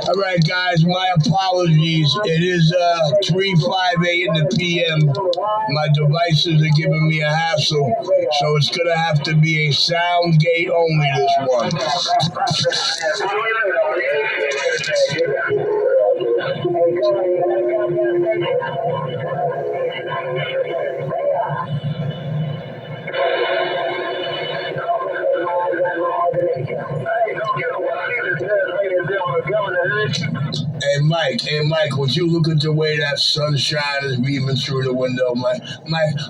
All right, guys, my apologies. It is 3:58 in the PM. My devices are giving me a hassle, so it's going to have to be a sound gate only this one. Hey Mike, would you look at the way that sunshine is beaming through the window, Mike?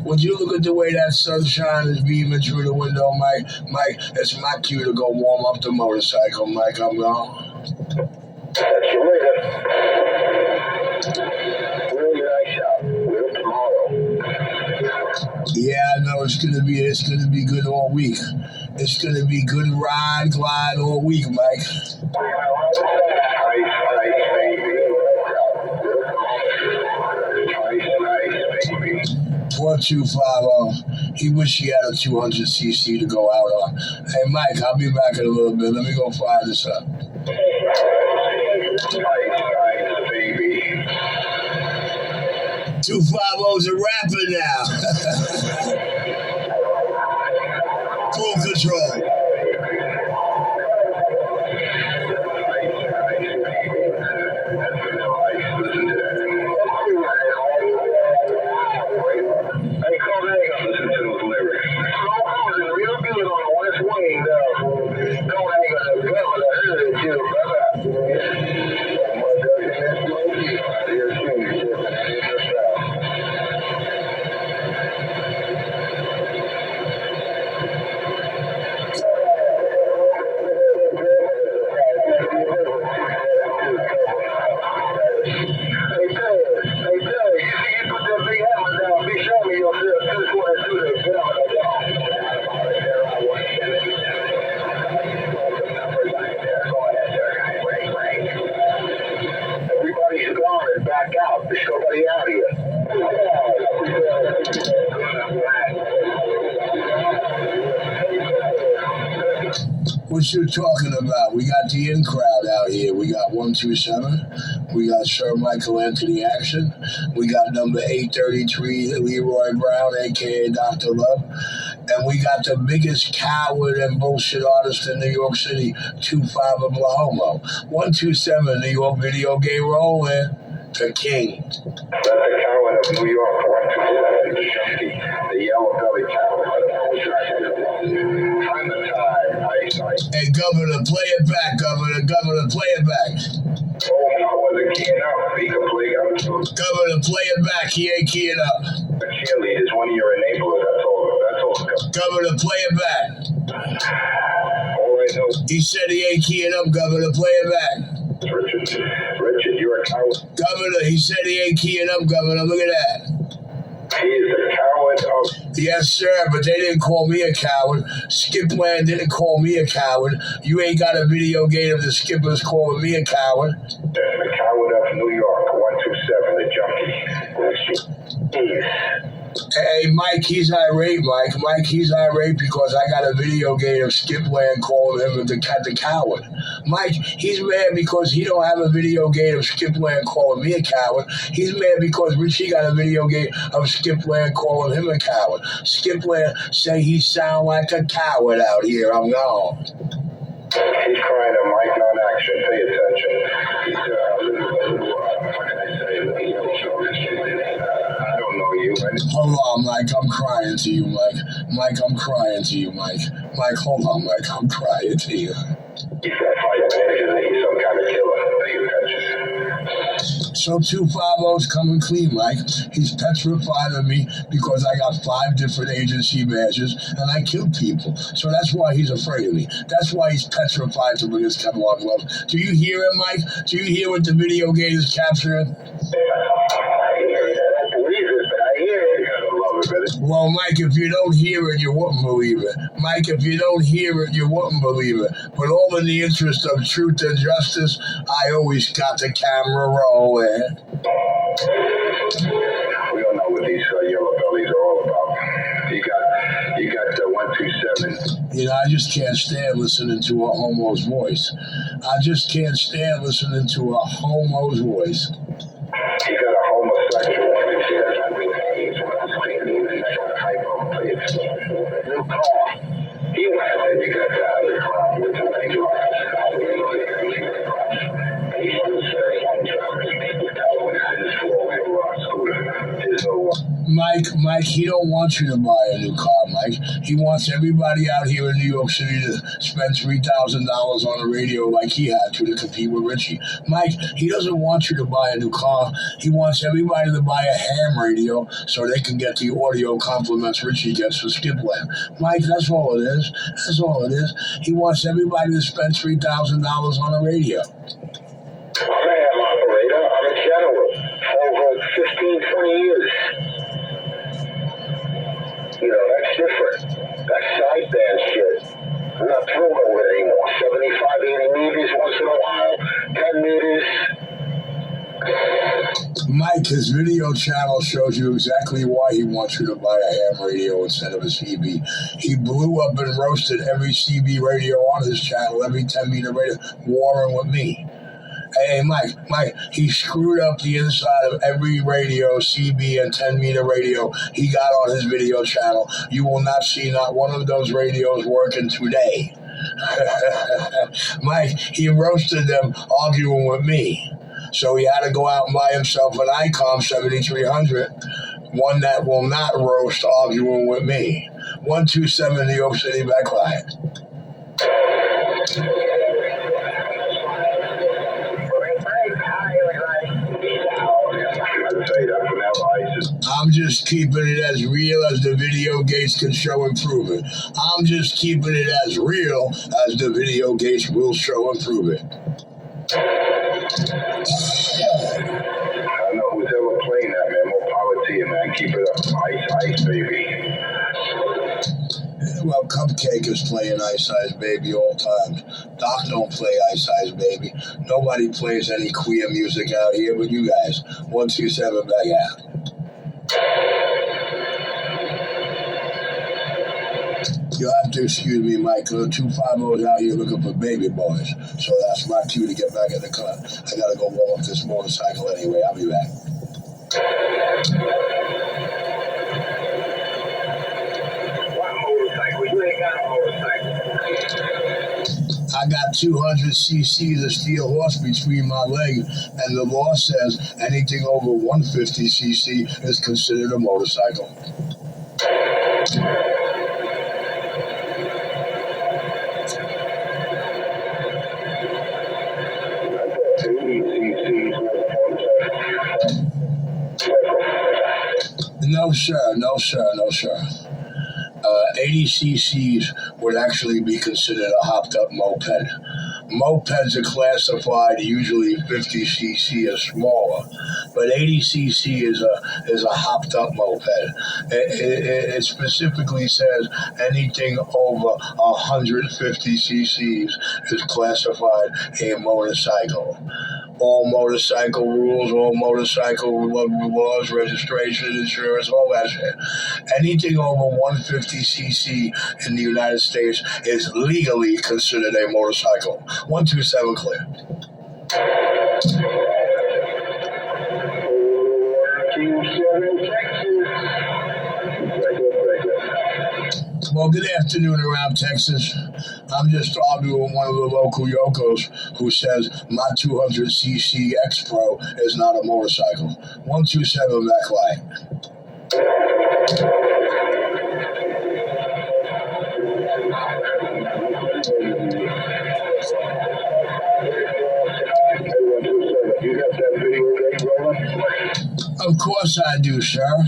Would you look at the way that sunshine is beaming through the window, Mike? Mike, it's my cue to go warm up the motorcycle, Mike. I'm gone. Really nice out. Tomorrow. Yeah, I know it's gonna be good all week. It's gonna be good ride, glide all week, Mike. 4250. He wish he had a 200cc to go out on. Hey, Mike, I'll be back in a little bit. Let me go fire this up. 250's a rapper now. Full control. What you talking about? We got the in crowd out here. We got 127. We got Sir Michael Anthony Action. We got number 833 Leroy Brown, aka Dr. Love. And we got the biggest coward and bullshit artist in New York City, 25 Oklahoma. 127 New York video game rolling. The King. That's the coward of New York, 127. The yellow belly coward. Hey, Governor, play it back, Governor. Governor, play it back. Oh, I wasn't keying up. He can play up. Governor, play it back. He ain't keying up. The cheerleaders, one of your enablers. That's all. Governor, play it back. All right, no. He said he ain't keying up, Governor. Play it back. Richard, you're a coward. Governor, he said he ain't keying up, Governor. Look at that. He is the coward of... Yes, sir, but they didn't call me a coward. Skipland didn't call me a coward. You ain't got a video game of the Skippers calling me a coward. The coward of New York, 127, the junkie. Hey, Mike, he's irate, Mike, he's irate because I got a video game of Skipland calling him the coward. Mike, he's mad because he don't have a video game of Skipland calling me a coward. He's mad because Richie got a video game of Skipland calling him a coward. Skipland say he sound like a coward out here. I'm gone. He's crying to Mike non-action. Pay attention. Hold on, Mike. I'm crying to you, Mike. Mike, I'm crying to you, Mike. Mike, hold on, Mike. I'm crying to you. He's got 5 minutes. He's some kind of killer. So 250's coming clean, Mike. He's petrified of me because I got 5 different agency badges and I killed people. So that's why he's afraid of me. That's why he's petrified to bring his catalog love. Do you hear it, Mike? Do you hear what the video game is capturing? Well, Mike, if you don't hear it, you wouldn't believe it. Mike, if you don't hear it, you wouldn't believe it. But all in the interest of truth and justice, I always got the camera rolling. We don't know what these yellow bellies are all about. You got 127. You know, I just can't stand listening to a homo's voice. I just can't stand listening to a homo's voice. He got a homosexual in his head. New car. He went and he got out of the club with the lady. He was very Mike, he don't want you to buy a new car, Mike. He wants everybody out here in New York City to spend $3,000 on a radio like he had to compete with Richie. Mike, he doesn't want you to buy a new car. He wants everybody to buy a ham radio so they can get the audio compliments Richie gets for Skipland. Mike, that's all it is. That's all it is. He wants everybody to spend $3,000 on a radio. I'm a ham operator. I'm a general for over 15, 20 years. You know, that's different. That sideband shit. I'm not thrilled over it anymore. 75, 80 meters once in a while. 10 meters. Mike, his video channel shows you exactly why he wants you to buy a ham radio instead of a CB. He blew up and roasted every CB radio on his channel, every 10-meter radio, warring with me. Hey, Mike, he screwed up the inside of every radio, CB, and 10-meter radio he got on his video channel. You will not see not one of those radios working today. Mike, he roasted them arguing with me. So he had to go out and buy himself an ICOM 7300, one that will not roast arguing with me. 127 New York City backline. I'm just keeping it as real as the video gates can show improvement. I'm just keeping it as real as the video gates will show improvement. I know who's ever playing that, man. More power to you, man. Keep it up. Ice, baby. Well, Cupcake is playing Ice Ice Baby all times. Doc don't play Ice Ice Baby. Nobody plays any queer music out here but you guys. 127 back out. You'll have to excuse me, Mike. 250's out here looking for baby boys. So that's my cue to get back in the car. I gotta go warm up this motorcycle anyway. I'll be back. What motorcycle? You ain't got a motorcycle. I got 200 cc's of steel horse between my legs, and the law says anything over 150 cc is considered a motorcycle. No, sir. 80 cc's would actually be considered a hopped-up moped. Mopeds are classified usually 50 cc or smaller, but 80 cc is a hopped-up moped. It specifically says anything over 150 cc's is classified a motorcycle. All motorcycle rules, all motorcycle laws, registration, insurance, all that shit. Anything over 150 cc in the United States is legally considered a motorcycle. 127 clear. Well, good afternoon around Texas. I'm just arguing with one of the local yokos who says my 200cc X Pro is not a motorcycle. 127 back line. You got that video game rolling? Of course I do, sir.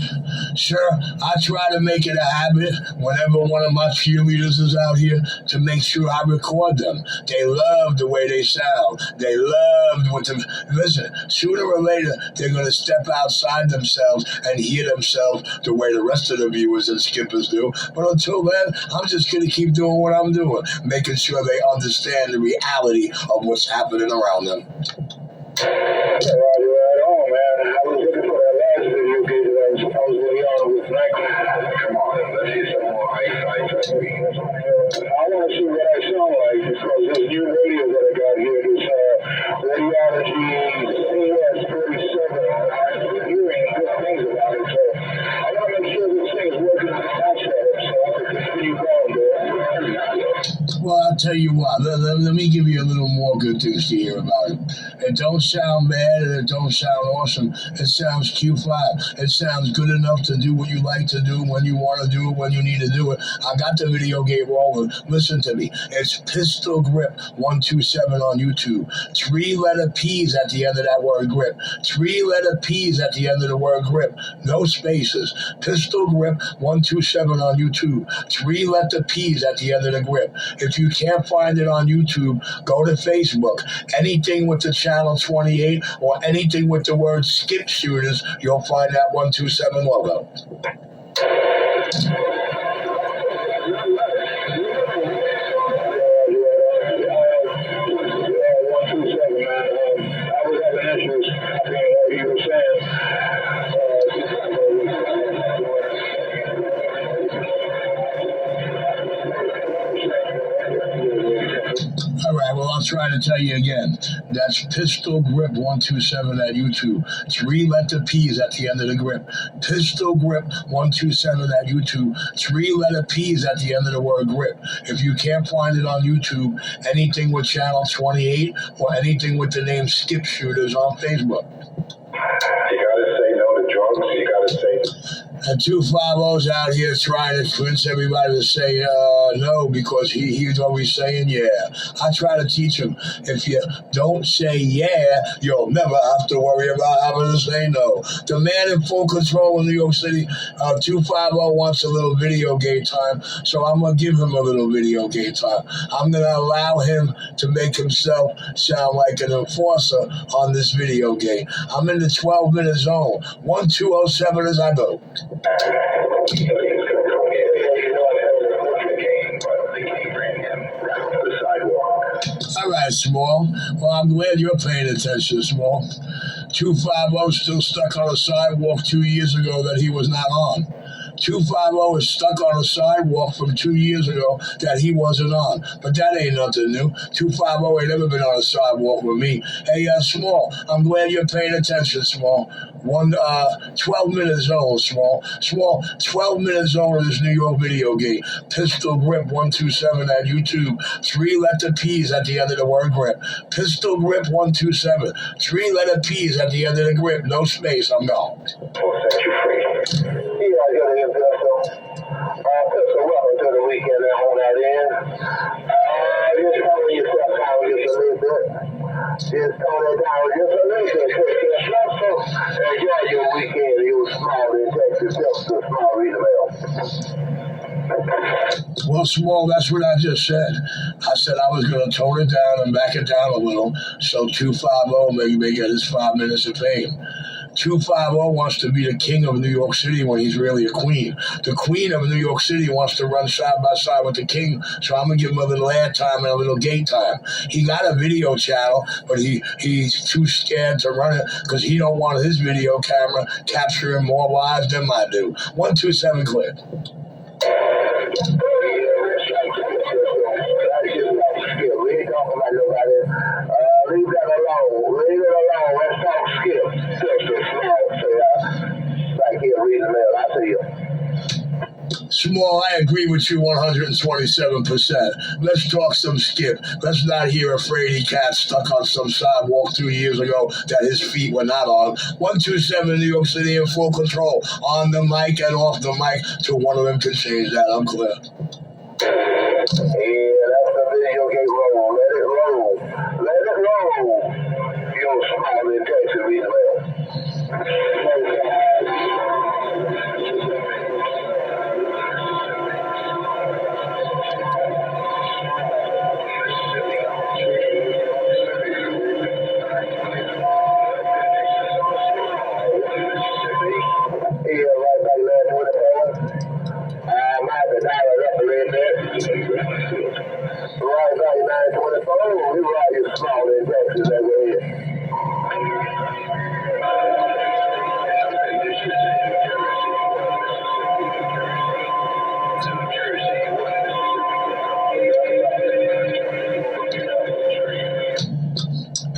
Sir, I try to make it a habit whenever one of my cheerleaders is out here to make sure I record them. They love the way they sound. They love what them. Listen, sooner or later, they're going to step outside themselves and hear themselves the way the rest of the viewers and skippers do. But until then, I'm just going to keep doing what I'm doing, making sure they understand the reality of what's happening around them. Right on, man. I was looking for that last video game that I was supposedly on with Michael. Come on, let's see some more ice. want to see what I sound like because this new radio that I got here, this Radiology CS37, I'm hearing good things about it. So I want to make sure this thing's working on the setup so I can continue going there. Well, I'll tell you what. Let me give you a little more good things to hear about it. It don't sound bad and it don't sound awesome. It sounds Q5. It sounds good enough to do what you like to do when you want to do it, when you need to do it. I got the video game rolling. Listen to me. It's Pistol Grip 127 on YouTube. 3-letter P's at the end of that word grip. 3-letter P's at the end of the word grip. No spaces. Pistol Grip 127 on YouTube. 3-letter P's at the end of the grip. If you can't find it on YouTube, go to Facebook. Anything with the channel 28 or anything with the word skip shooters, you'll find that 127 logo. All right, well, I'll try to tell you again. That's Pistol Grip 127 at YouTube. 3-letter P's at the end of the grip. Pistol Grip 127 at YouTube. 3-letter P's at the end of the word grip. If you can't find it on YouTube, anything with channel 28 or anything with the name Skip Shooters on Facebook. You gotta say no to drugs. You gotta say. And 250's out here trying to convince everybody to say no because he's always saying yeah. I try to teach him, if you don't say yeah, you'll never have to worry about having to say no. The man in full control in New York City, 250 wants a little video game time, so I'm going to give him a little video game time. I'm going to allow him to make himself sound like an enforcer on this video game. I'm in the 12-minute zone. 1207 as I go. All right, Small. Well, I'm glad you're paying attention, Small. 250 still stuck on a sidewalk 2 years ago that he was not on. 250 is stuck on a sidewalk from 2 years ago that he wasn't on. But that ain't nothing new. 250 ain't never been on a sidewalk with me. Hey, Small, I'm glad you're paying attention, Small. 12-minute zone, Small. Small, 12-minute zone of this New York video game. Pistol Grip 127 at YouTube. 3-letter P's at the end of the word grip. Pistol Grip 127. 3-letter P's at the end of the grip. No space, I'm gone. We'll set you free. Yeah, I got an Pistol. Pistol, welcome to the weekend at home out in. Just calling yourself down just a little bit. Just tone it down just a little bit. Enjoy your weekend. You was small in Texas. Just a small reader mail. Well, Small, that's what I just said. I said I was going to tone it down and back it down a little so 250 may get his 5 minutes of fame. 250 wants to be the king of New York City when he's really a queen. The queen of New York City wants to run side by side with the king, so I'm going to give him a little air time and a little gate time. He got a video channel, but he's too scared to run it because he don't want his video camera capturing more lives than mine do. 127 clear. Leave that alone. Leave it alone. Let's talk Skip. Back here reading the mail. I see you. Small, I agree with you 127%. Let's talk some Skip. Let's not hear a fraidy cat stuck on some sidewalk 2 years ago that his feet were not on. 127 New York City in full control. On the mic and off the mic till one of them can change that. I'm clear. Yeah, that's the video game roll. Let it roll. Let it roll. You're small in Texas, read the mail.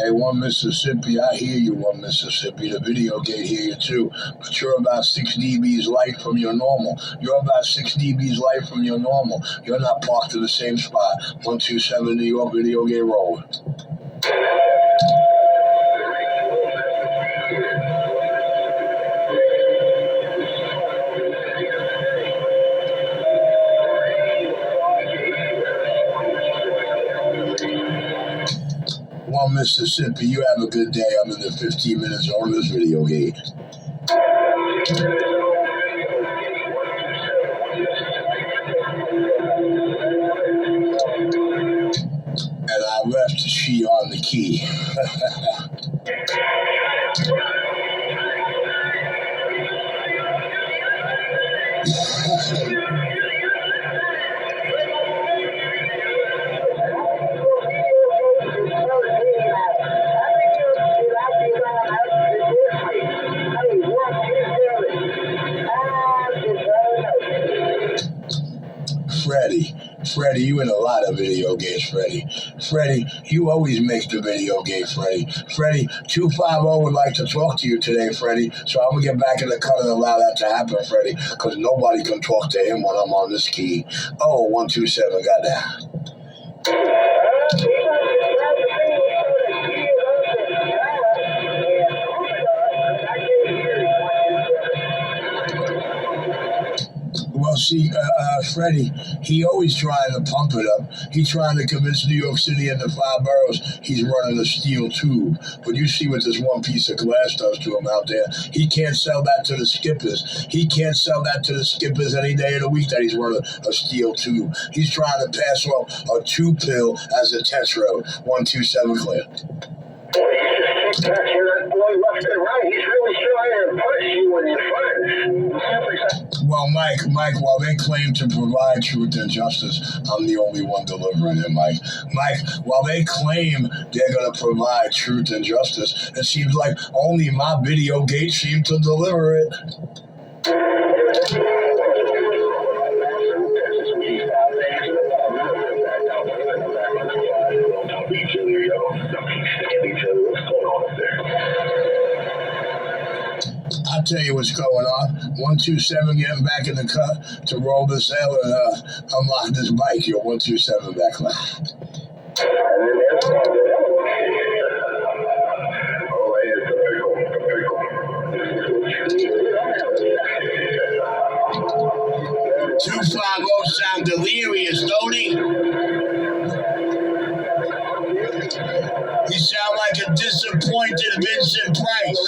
Hey, One Mississippi, I hear you, One Mississippi. The video gate hear you too. But you're about 6 dBs light from your normal. You're about 6 dBs light from your normal. You're not parked in the same spot. 127 New York video gate rolling. One Mississippi, you have a good day. I'm in the 15 minutes on this video gate. And I left she on the key. Freddie, you in a lot of video games, Freddie. Freddie, you always make the video game, Freddie. Freddie, 250 would like to talk to you today, Freddie. So I'm going to get back in the cut and allow that to happen, Freddie, because nobody can talk to him when I'm on this key. Oh, 127, got that. Well, see, Freddie, he always trying to pump it up. He's trying to convince New York City and the 5 boroughs he's running a steel tube. But you see what this one piece of glass does to him out there. He can't sell that to the skippers. He can't sell that to the skippers any day of the week that he's running a steel tube. He's trying to pass off a 2-pill as a test road. 127 clear. Boy, he's just touching that boy left and right. He's really trying to push you in your front. Well, Mike, while they claim to provide truth and justice, I'm the only one delivering it, Mike. Mike, while they claim they're going to provide truth and justice, it seems like only my video gate seem to deliver it. I'll tell you what's going on. 127 getting back in the cut to roll this L and unlock this bike. You're 127 back live. Sound delirious, don't he? He sound like a disappointed Vincent Price.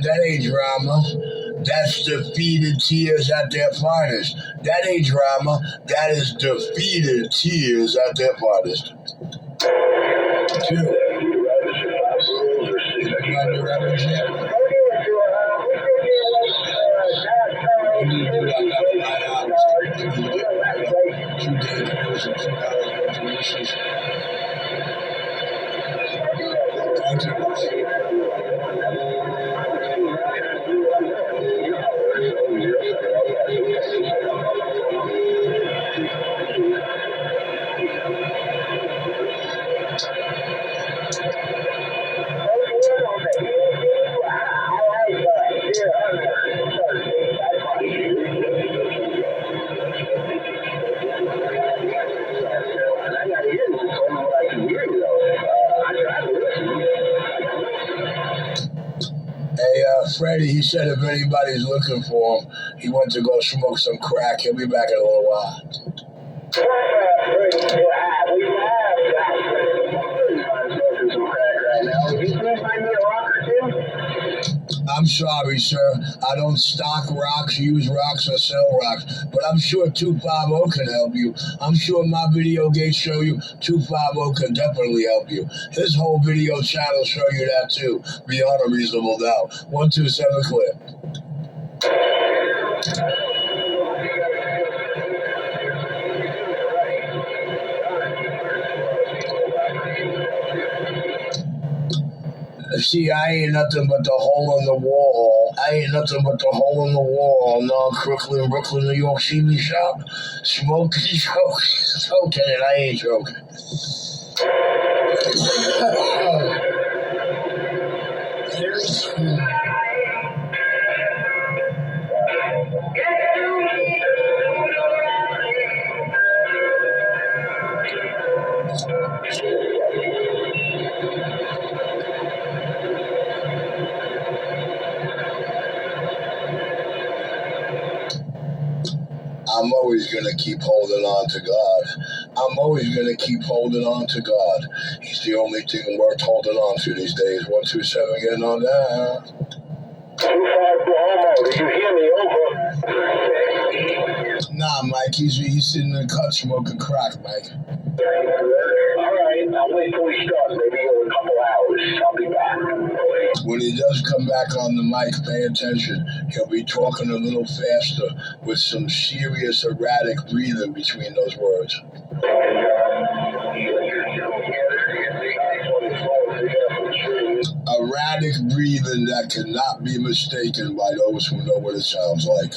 That ain't drama. That's defeated tears at their finest. That ain't drama. That is defeated tears at their finest. Freddie, he said if anybody's looking for him, he went to go smoke some crack. He'll be back in a little while. I'm sorry, sir. I don't stock rocks, use rocks, or sell rocks. But I'm sure 250 can help you. I'm sure my video gates show you 250 can definitely help you. His whole video channel show you that too, beyond a reasonable doubt. 127 clear. See, I ain't nothing but the hole in the wall. I ain't nothing but the hole in the wall. No, Brooklyn, New York, CB shop. Smoky, joking, and I ain't joking. I'm always going to keep holding on to God. I'm always going to keep holding on to God. He's the only thing worth holding on to these days. 127 getting on down. 254, did you hear me? Over. Nah, Mike, he's sitting in the cut smoking crack, Mike. All right, I'll wait till he starts. Maybe in a couple hours. I'll be back. When he does come back on the mic, pay attention. He'll be talking a little faster with some serious erratic breathing between those words. Erratic breathing that cannot be mistaken by those who know what it sounds like.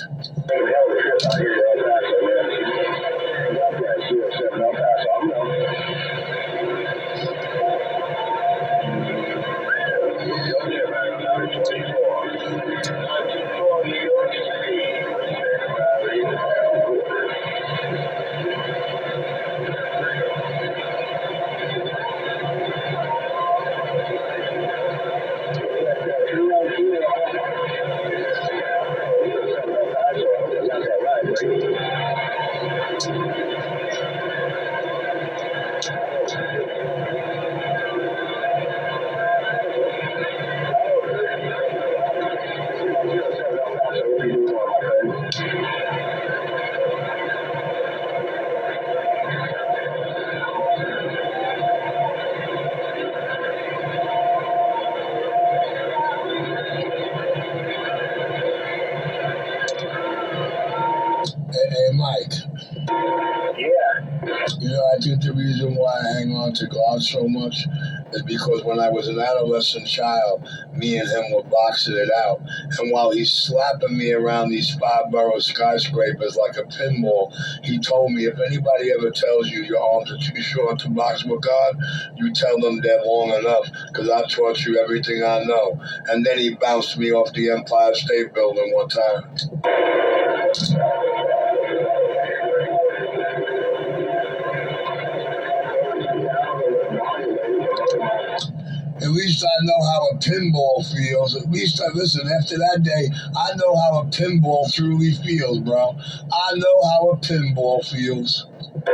Hey, Mike. Yeah. You know, I think the reason why I hang on to God so much is because when I was an adolescent child, me and him were boxing it out. And while he's slapping me around these 5-borough skyscrapers like a pinball, he told me, if anybody ever tells you your arms are too short to box with God, you tell them they're long enough, because I taught you everything I know. And then he bounced me off the Empire State Building one time. At least I know how a pinball feels. At least listen, after that day, I know how a pinball truly feels, bro. I know how a pinball feels. That's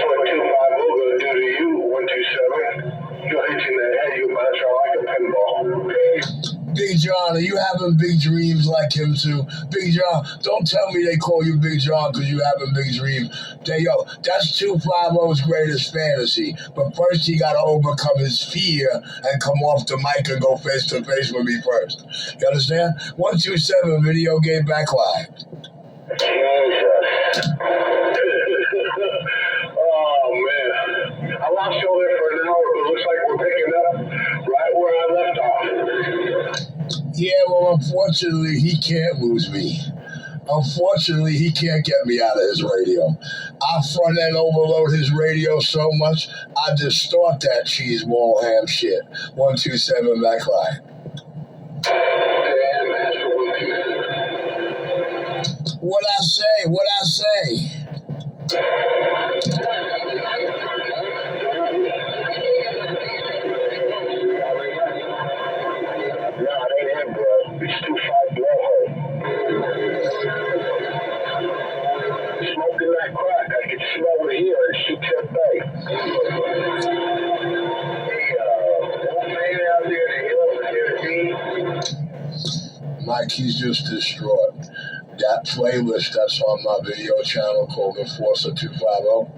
what 250 gonna do to you, 127. You'll hit you in the head, you bounce around like a pinball. Big John, are you having big dreams like him too? Big John, don't tell me they call you Big John because you having big dreams. That's 250's greatest fantasy. But first he got to overcome his fear and come off the mic and go face to face with me first. You understand? 127 video game back live. Jesus. Oh, man. I lost you there for an hour, but it looks like we're picking up right where I left off. Yeah, well, unfortunately, he can't lose me. Unfortunately, he can't get me out of his radio. I front end overload his radio so much, I distort that cheese wall ham shit. 127 backline. What I say? What I say? It's 25 blowhole. Smoking that crack, I can smell it here at Shoot Bay. Mike, he's just distraught. That playlist that's on my video channel called Enforcer 250,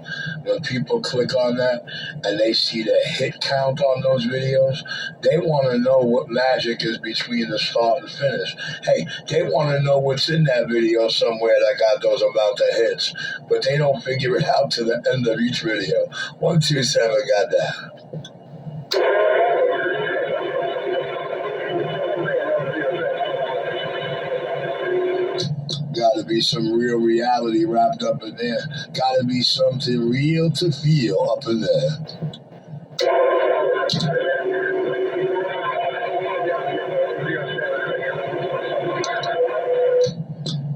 when people click on that and they see the hit count on those videos, they want to know what magic is between the start and finish. Hey, they want to know what's in that video somewhere that got those amount of hits, but they don't figure it out to the end of each video. 127 got that. Gotta be some real reality wrapped up in there. Gotta be something real to feel up in there.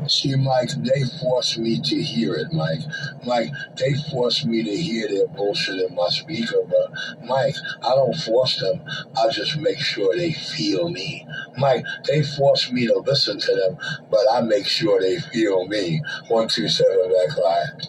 See, Mike, they force me to hear it, Mike. Mike, they force me to hear their bullshit in my speaker, but Mike, I don't force them. I just make sure they feel me. Mike, they force me to listen to them, but I make sure they feel me. 127 back live.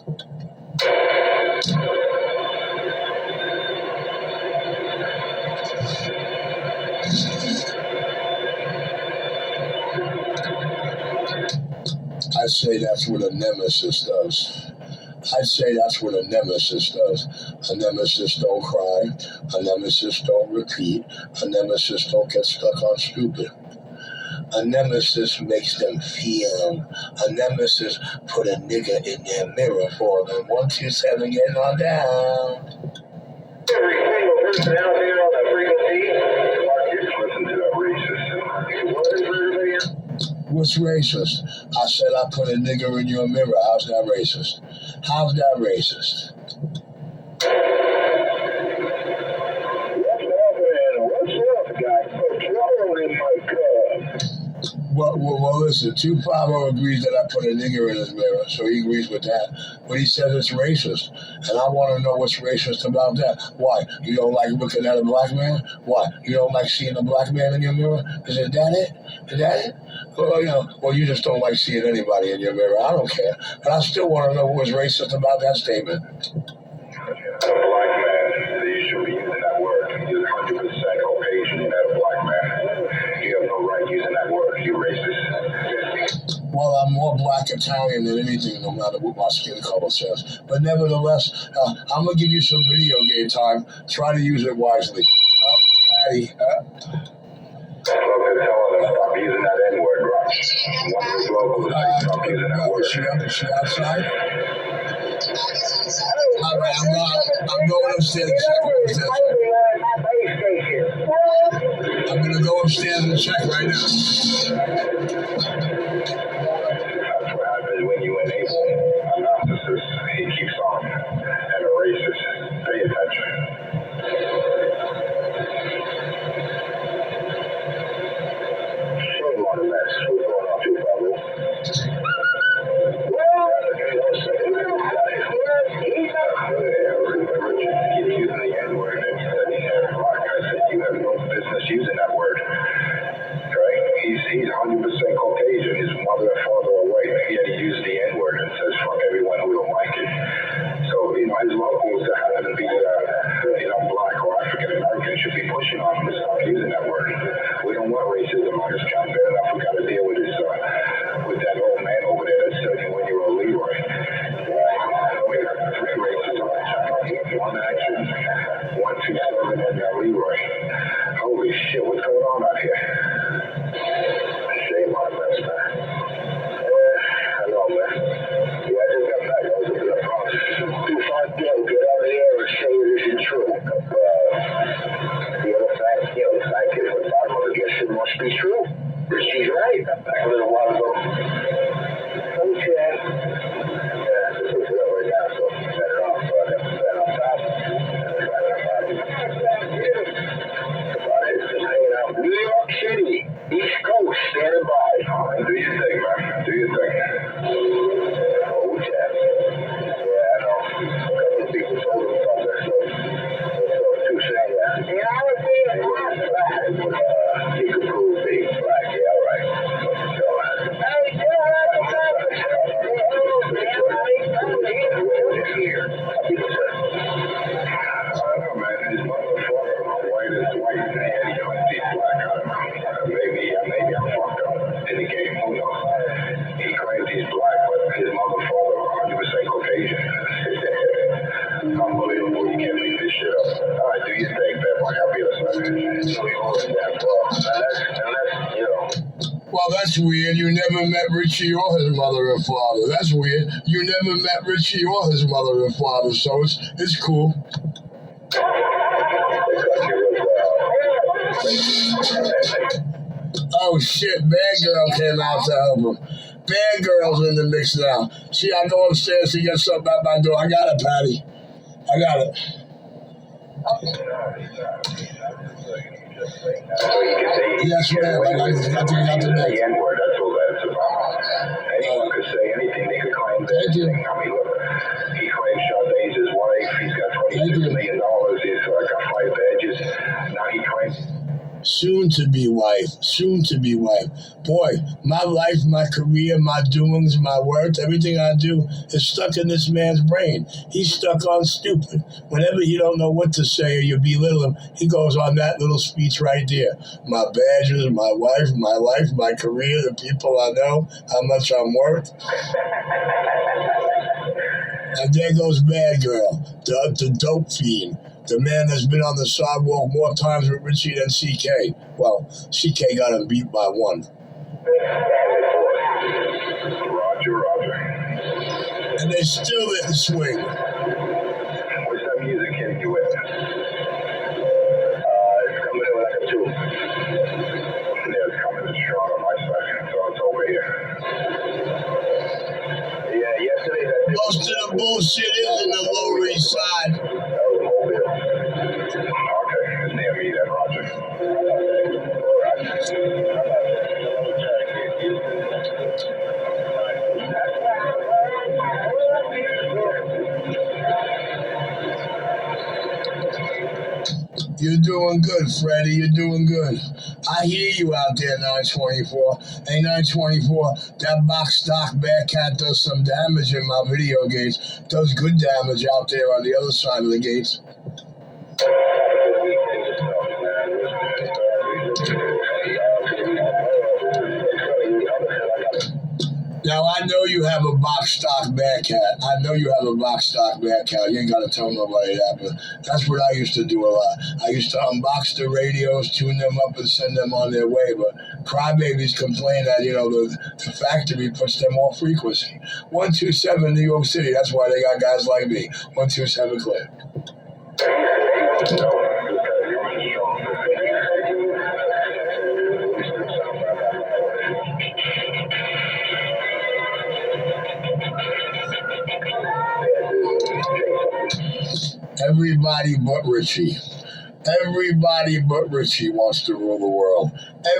I'd say that's what a nemesis does. I'd say that's what a nemesis does. A nemesis don't cry. A nemesis don't repeat. A nemesis don't get stuck on stupid. A nemesis makes them feel. A nemesis put a nigga in their mirror for them. 127 getting on down. Every single person out there on that frequency, just listen to that racist. What is everybody else? What's racist? I said I put a nigger in your mirror. How's that racist? How's that racist? What's up, guys? Controlling my car. Well, listen, 250 agrees that I put a nigger in his mirror, so he agrees with that. But he says it's racist, and I want to know what's racist about that. Why? You don't like looking at a black man? Why? You don't like seeing a black man in your mirror? Is that it? Is that it? Well, you just don't like seeing anybody in your mirror. I don't care. But I still want to know what was racist about that statement. A black man, you should be using that word. You're 100% Caucasian, you're not a black man. You have no right using that word. You're racist. Well, I'm more black Italian than anything, no matter what my skin color says. But nevertheless, I'm going to give you some video game time. Try to use it wisely. Patty. Stop using that N-word, right? One of his locals stop using that word. Is she outside? All right, I'm going upstairs to check. I'm gonna go upstairs and check right now. That's what happens when you enable a narcissist. He keeps on and erases. Pay attention. Shame on the mess. What's going on, too, Pablo? Using that word, right? He's 100% Caucasian. His mother and father are white, yet he used the N-word and says fuck everyone who don't like it. So his locals that happen to be black or African American should be pushing on him to stop using that word. We don't want racism on this count. Bad enough we got to deal with this with that old man over there, that 71-year-old Leroy. We got 3 races on the channel. One action, 127, and Leroy. Holy shit, what's going on out here? Shame on us, man. I know, man. Yeah, I just got back. I was a bit of fun. Too far to get out of the air and say this is true. The other fact, the fact is, what Godmother guess it must be true. She's right. Back a little while ago. Okay. Yeah, this is it right now, so better off. Better on top. New York City, East Coast, standing by. Do your thing, man. Do your thing. Oh, yeah. Yeah, I know. A couple of people told him about that, so too sad, yeah. Yeah, I was being black. He could prove being black. Yeah, all right. So, hey, still right on top of the house. Here. I don't know, man. His motherfucker, white is white, and he claims he's black. I don't know. Maybe I'm fucked up in the game. Who knows? He claims he's black, but his motherfucker 100% Caucasian. Unbelievable. You can't make this shit up. All right, do your thing, bad boy. I'll be listening. So you always that, bro. Unless, you know. Well, that's weird. You never met Richie or his mother and father. That's weird. You never met Richie or his mother and father, so it's cool. Oh shit, Bad Girl came out to help him. Bad Girl's in the mix now. See, I go upstairs to get something out my door. I got it, Patty. I got it. Yes, ma'am. I got the next. Anyone could say anything. They could claim anything. I mean, look, he claims Sade's his wife. He's got $26 million. He's got 5 badges. Now he claims. Soon to be wife. Boy, my life, my career, my doings, my work, everything I do is stuck in this man's brain. He's stuck on stupid. Whenever he don't know what to say or you belittle him, he goes on that little speech right there. My badges, my wife, my life, my career, the people I know, how much I'm worth. And there goes Bad Girl, the dope fiend. The man that's been on the sidewalk more times with Richie than CK. Well, CK got him beat by 1. Roger. And they still didn't swing. What's that music hitting you with? It's coming in like a 2. Yeah, it's coming in strong on my side, so it's over here. Yeah, yesterday that. Most of the bullshit is in the Lower East Side. Okay, it's near me then, Roger. You're doing good, Freddie. You're doing good. I hear you out there, 924. Hey, 924, that box stock Bearcat does some damage in my video gates. Does good damage out there on the other side of the gates. Now, I know you have a box stock Bearcat. You ain't got to tell nobody that, but that's what I used to do a lot. I used to unbox the radios, tune them up, and send them on their way, but crybabies complain that, the factory puts them off frequency. 127 New York City, that's why they got guys like me. 127 clear. Everybody but Richie. Everybody but Richie wants to rule the world.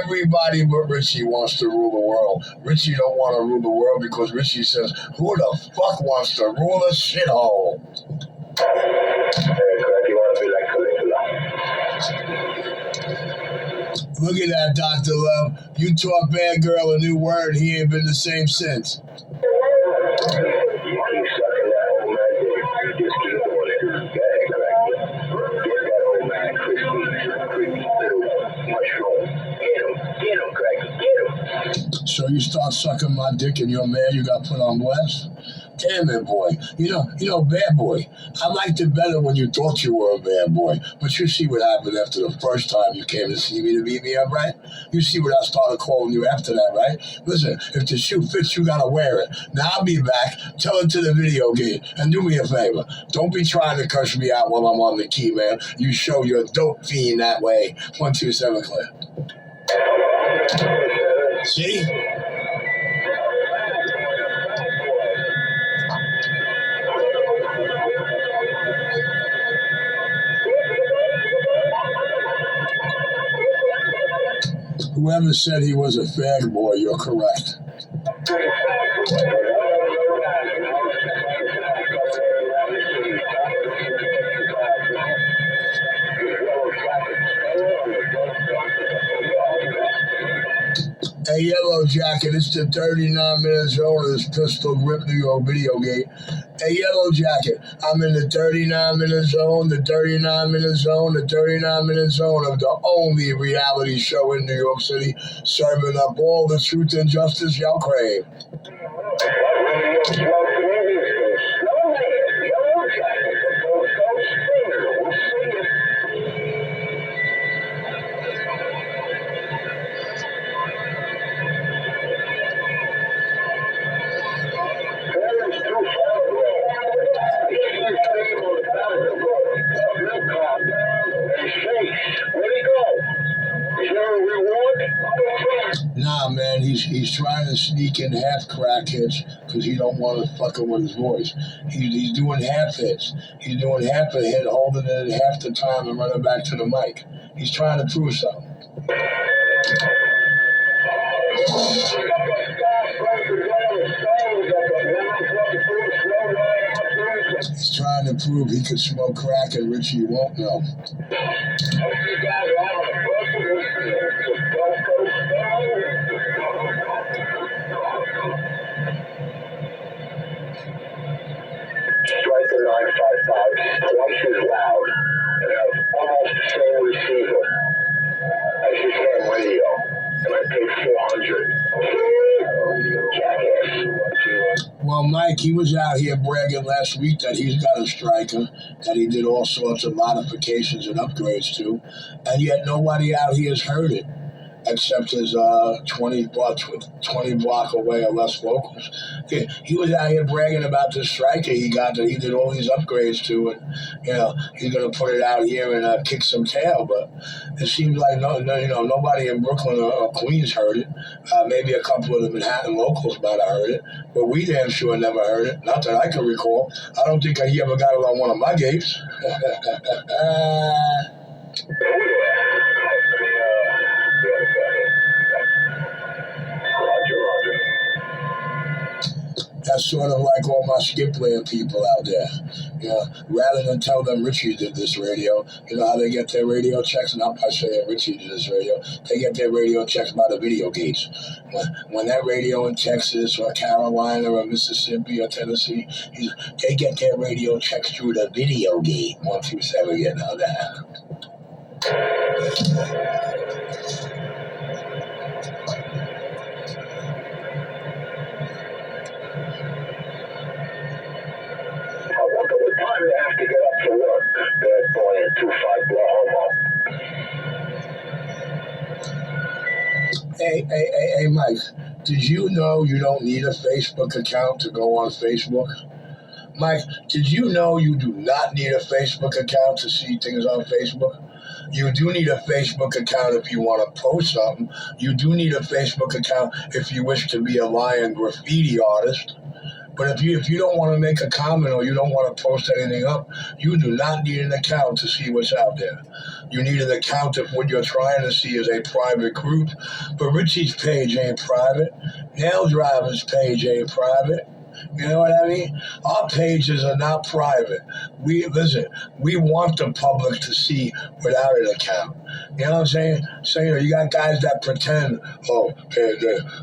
Everybody but Richie wants to rule the world. Richie don't want to rule the world because Richie says, who the fuck wants to rule a shithole? You want to be like Caligula. Look at that, Dr. Love. You taught Bad Girl a new word. He ain't been the same since. You keep sucking that old man dick. You just keep doing it. Go ahead, Caligula. Get that old man crispy little mushroom. Get him, Cracky, get him. So you start sucking my dick and you're mad you got put on blast? Damn it, boy. You know, bad boy. I liked it better when you thought you were a bad boy. But you see what happened after the first time you came to see me to beat me up, right? You see what I started calling you after that, right? Listen, if the shoe fits, you gotta wear it. Now I'll be back. Tell it to the video game. And do me a favor. Don't be trying to curse me out while I'm on the key, man. You show your dope fiend that way. 127 clear. See? Whoever said he was a fag boy, you're correct. Hey, Yellow Jacket, it's the 39-minute zone of this pistol grip New York video gate. Hey, Yellow Jacket, I'm in the 39-minute zone, the 39-minute zone, the 39-minute zone of the only reality show in New York City, serving up all the truth and justice y'all crave. Nah, man, he's trying to sneak in half crack hits because he don't want to fucking with his voice. He's doing half hits. He's doing half a hit, holding it half the time and running back to the mic. He's trying to prove something. He's trying to prove he could smoke crack and Richie won't know. Striker 955, twice as loud, and have almost the same receiver as his ham radio. And I paid $400. Jackass. Well, Mike, he was out here bragging last week that he's got a striker that he did all sorts of modifications and upgrades to, and yet nobody out here has heard it. Except his 20 block away or less vocals. He was out here bragging about this striker he got that he did all these upgrades to, and he's gonna put it out here and kick some tail. But it seems like nobody in Brooklyn or Queens heard it. Maybe a couple of the Manhattan locals might have heard it, but we damn sure never heard it. Not that I can recall. I don't think he ever got it on one of my games. That's sort of like all my Skipland people out there. Rather than tell them Richie did this radio, you know how they get their radio checks? Not by saying Richie did this radio. They get their radio checks by the video gates. When that radio in Texas or Carolina or Mississippi or Tennessee, they get their radio checks through the video gate. 127, you know that. Time to have to get up to work, bad boy, and 25 blow homo. Hey, Mike, did you know you don't need a Facebook account to go on Facebook? Mike, did you know you do not need a Facebook account to see things on Facebook? You do need a Facebook account if you want to post something. You do need a Facebook account if you wish to be a lion graffiti artist. But if you don't want to make a comment or you don't want to post anything up, you do not need an account to see what's out there. You need an account if what you're trying to see is a private group. But Richie's page ain't private. Nail Driver's page ain't private. You know what I mean? Our pages are not private. We want the public to see without an account. You know what I'm saying? So you got guys that pretend,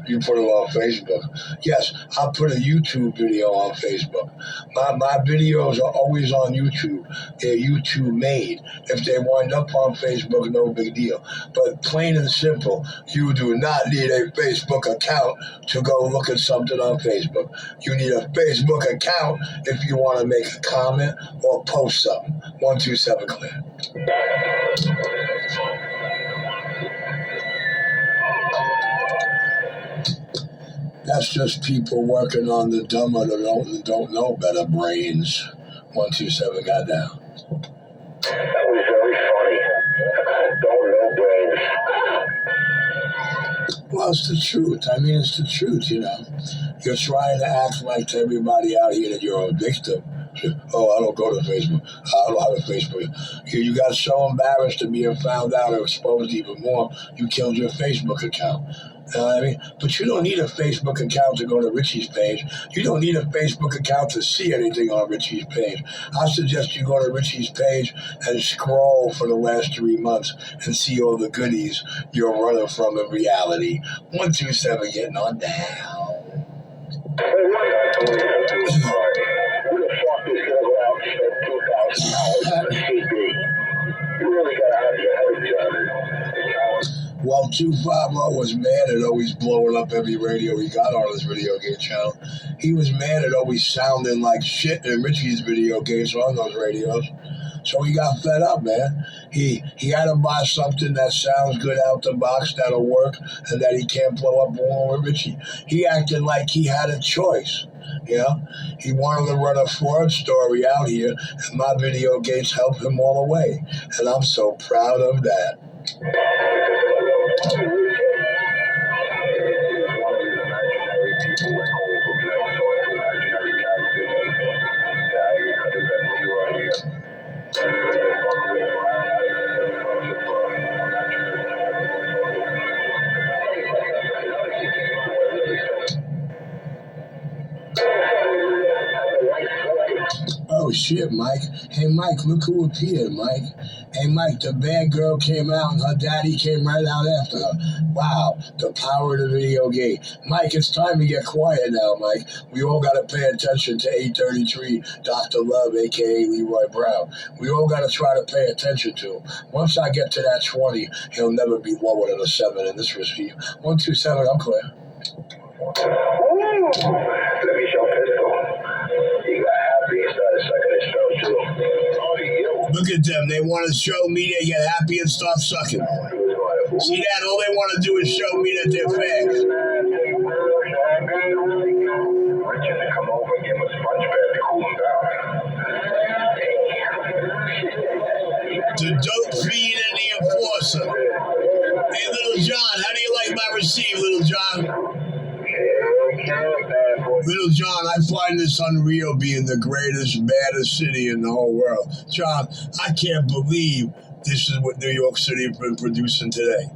you put it on Facebook. Yes, I'll put a YouTube video on Facebook. My videos are always on YouTube. They're YouTube made. If they wind up on Facebook, no big deal. But plain and simple, you do not need a Facebook account to go look at something on Facebook. You need a Facebook account if you want to make a comment or post something. 127 clear. That's just people working on the dumber that don't know better brains. 127 got down. That was very funny. Don't know brains. Well, it's the truth. I mean, it's the truth, You're trying to act like to everybody out here that you're a victim. Oh, I don't go to Facebook. I don't have a Facebook. You got so embarrassed to being found out or exposed even more, you killed your Facebook account. You know what I mean? But you don't need a Facebook account to go to Richie's page. You don't need a Facebook account to see anything on Richie's page. I suggest you go to Richie's page and scroll for the last 3 months and see all the goodies you're running from in reality. 127 getting on down. Hey, who the fuck is gonna go out and spend $2,000 on a CD? You really gotta have your head together. Well, 250 was mad at always blowing up every radio he got on his video game channel. He was mad at always sounding like shit in Richie's video games on those radios. So he got fed up, man. He had to buy something that sounds good out the box, that'll work, and that he can't blow up along with Richie. He acted like he had a choice. He wanted to run a fraud story out here, and my video games helped him all the way. And I'm so proud of that. Oh shit, Mike. Hey Mike, look who appeared, Mike. Hey Mike, the bad girl came out and her daddy came right out after her. Wow, the power of the video game. Mike, it's time to get quiet now, Mike. We all gotta pay attention to 833, Dr. Love, aka Leroy Brown. We all gotta try to pay attention to him. Once I get to that 20, he'll never be lower than a 7 in this receive. 127, I'm clear. Let me show pistol. He got happy and started sucking his throat too. Look at them. They want to show me they get happy and start sucking. See that? All they want to do is show me that they're fags. Richard to come over and give him a sponge bed to cool him down. The dope fiend and the enforcer. Hey, Little John, how do you like my receive, Little John? Little John, I find this unreal being the greatest, baddest city in the whole world. John, I can't believe this is what New York City has been producing today.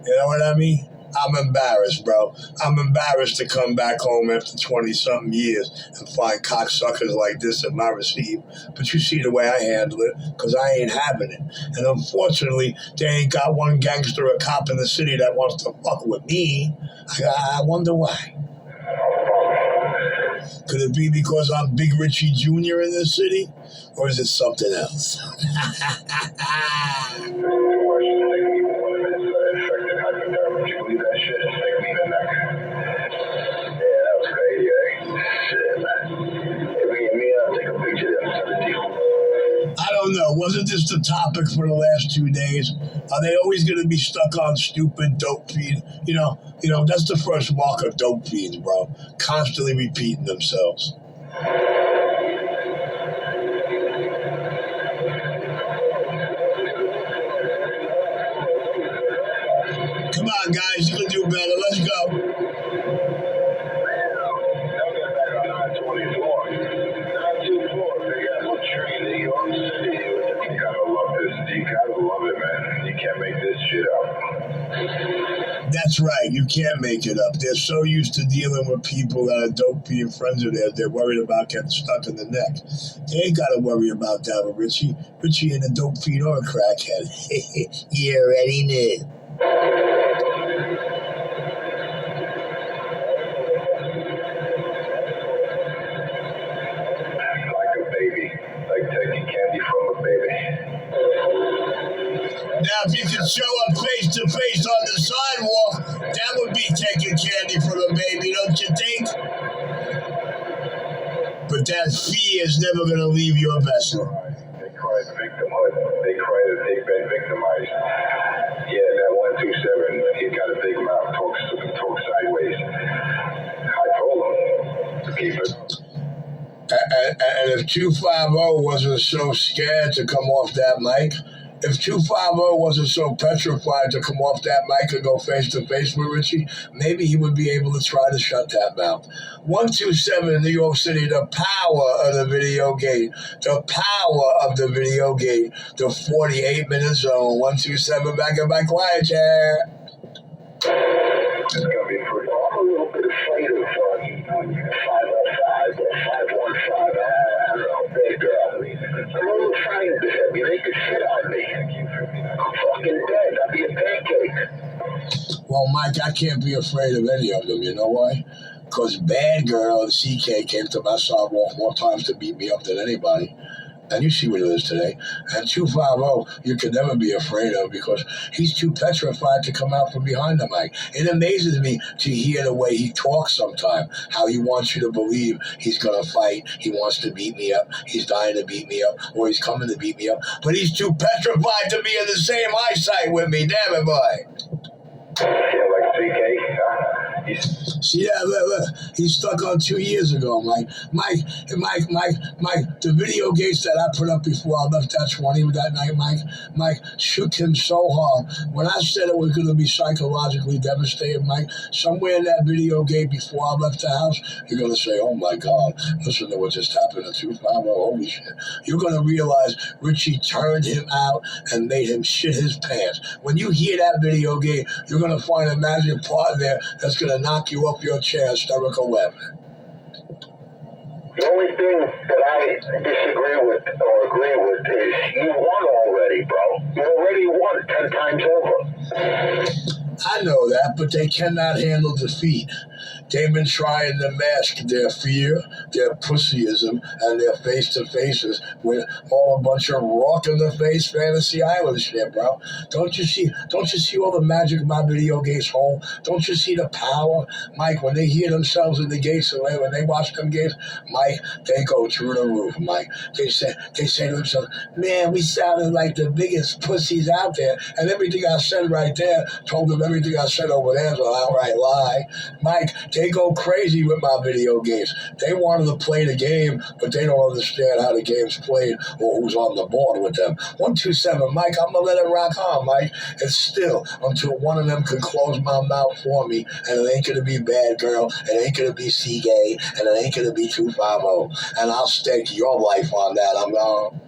You know what I mean? I'm embarrassed, bro. I'm embarrassed to come back home after 20-something years and find cocksuckers like this in my receive. But you see the way I handle it, because I ain't having it. And unfortunately, they ain't got one gangster or cop in the city that wants to fuck with me. I wonder why. Could it be because I'm Big Richie Jr. in this city? Or is it something else? I don't know. Wasn't this the topic for the last 2 days? Are they always going to be stuck on stupid dope fiend? You know, that's the first mark of dope fiends, bro. Constantly repeating themselves. Come on, guys. You can do better. Let's go. That's right. You can't make it up. They're so used to dealing with people that are dopey and friends of theirs. They're worried about getting stuck in the neck. They ain't got to worry about that with Richie. Richie ain't a dope fiend or a crackhead. You already knew. Like a baby. Like taking candy from a baby. Now, if you could show up face to face on the sidewalk, that would be taking candy from a baby, don't you think? But that fear is never going to leave your vessel. They cry victimhood. They cry that they've been victimized. Yeah, that 127, he got a big mouth, talks sideways. I told him to keep it. And if 250 wasn't so scared to come off that mic, if 250 wasn't so petrified to come off that mic and go face to face with Richie, maybe he would be able to try to shut that mouth. 127 in New York City, the power of the video gate, the power of the video gate, the 48-minute zone. 127 back in my quiet chair. It's going to be pretty. I'm a little bit afraid of 505 or 515. I don't know, big girl. I'm a little afraid of them. They could shit on me. I'm fucking dead. I'll be a pancake. Well, Mike, I can't be afraid of any of them. You know why? Because Bad Girl and CK came to my sidewalk more times to beat me up than anybody. And you see what it is today. And 250, you can never be afraid of because he's too petrified to come out from behind the mic. It amazes me to hear the way he talks sometimes, how he wants you to believe he's going to fight. He wants to beat me up. He's dying to beat me up, or he's coming to beat me up. But he's too petrified to be in the same eyesight with me. Damn it, boy. Feel like CK? See that? Look. He's stuck on 2 years ago, Mike. Mike, the video gates that I put up before I left that 20 that night, Mike shook him so hard. When I said it was going to be psychologically devastating, Mike, somewhere in that video gate before I left the house, you're going to say, oh my God, listen to what just happened to 250. Holy shit. You're going to realize Richie turned him out and made him shit his pants. When you hear that video game, you're going to find a magic part there that's going to knock you up your chair, hysterical weapon. The only thing that I disagree with or agree with is you won already, bro. You already won 10 times over. I know that, but they cannot handle defeat. They've been trying to mask their fear, their pussyism, and their face-to-faces with all a bunch of rock-in-the-face Fantasy Island shit, bro. Don't you see all the magic my video gates hold? Don't you see the power? Mike, when they hear themselves in the gates, when they watch them gates, Mike, they go through the roof, Mike. They say to themselves, man, we sounded like the biggest pussies out there, and everything I said right there told them everything I said over there is an outright lie. Mike, they go crazy with my video games. They wanted to play the game, but they don't understand how the game's played or who's on the board with them. 127, Mike, I'm going to let it rock on, Mike. It's still until one of them can close my mouth for me, and it ain't going to be Bad Girl, it ain't going to be C-Gay, and it ain't going to be 250. And I'll stake your life on that. I'm gone.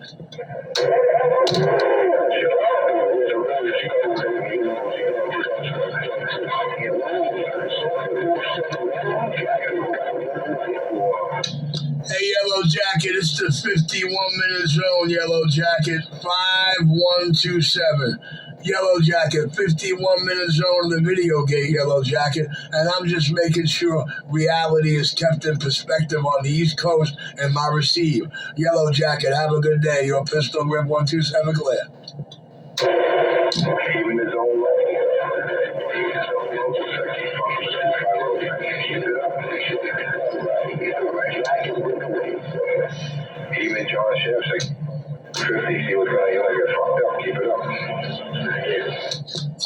Hey, Yellow Jacket, it's the 51-minute zone, Yellow Jacket, 5127. Yellow Jacket, 51-minute zone of the video gate, Yellow Jacket, and I'm just making sure reality is kept in perspective on the East Coast and my receive. Yellow Jacket, have a good day. Your pistol grip 127 clear. Even his own even John Shaft's like 50, he was going to get fucked up, keep it up.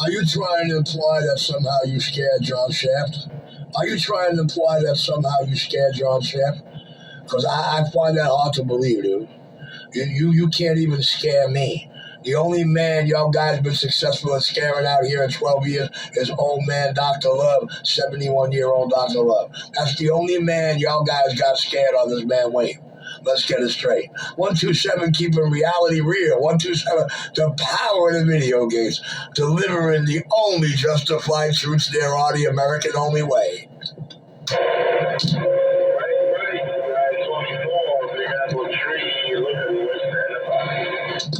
Are you trying to imply that somehow you scared John Shaft? Are you trying to imply that somehow you scared John Shaft? Because I find that hard to believe, dude. You can't even scare me. The only man y'all guys been successful at scaring out here in 12 years is old man Dr. Love, 71-year-old Dr. Love. That's the only man y'all guys got scared of, this man Wayne. Let's get it straight. 127, keeping reality real. 127, the power of the video games. Delivering the only justified truths there are, the American only way.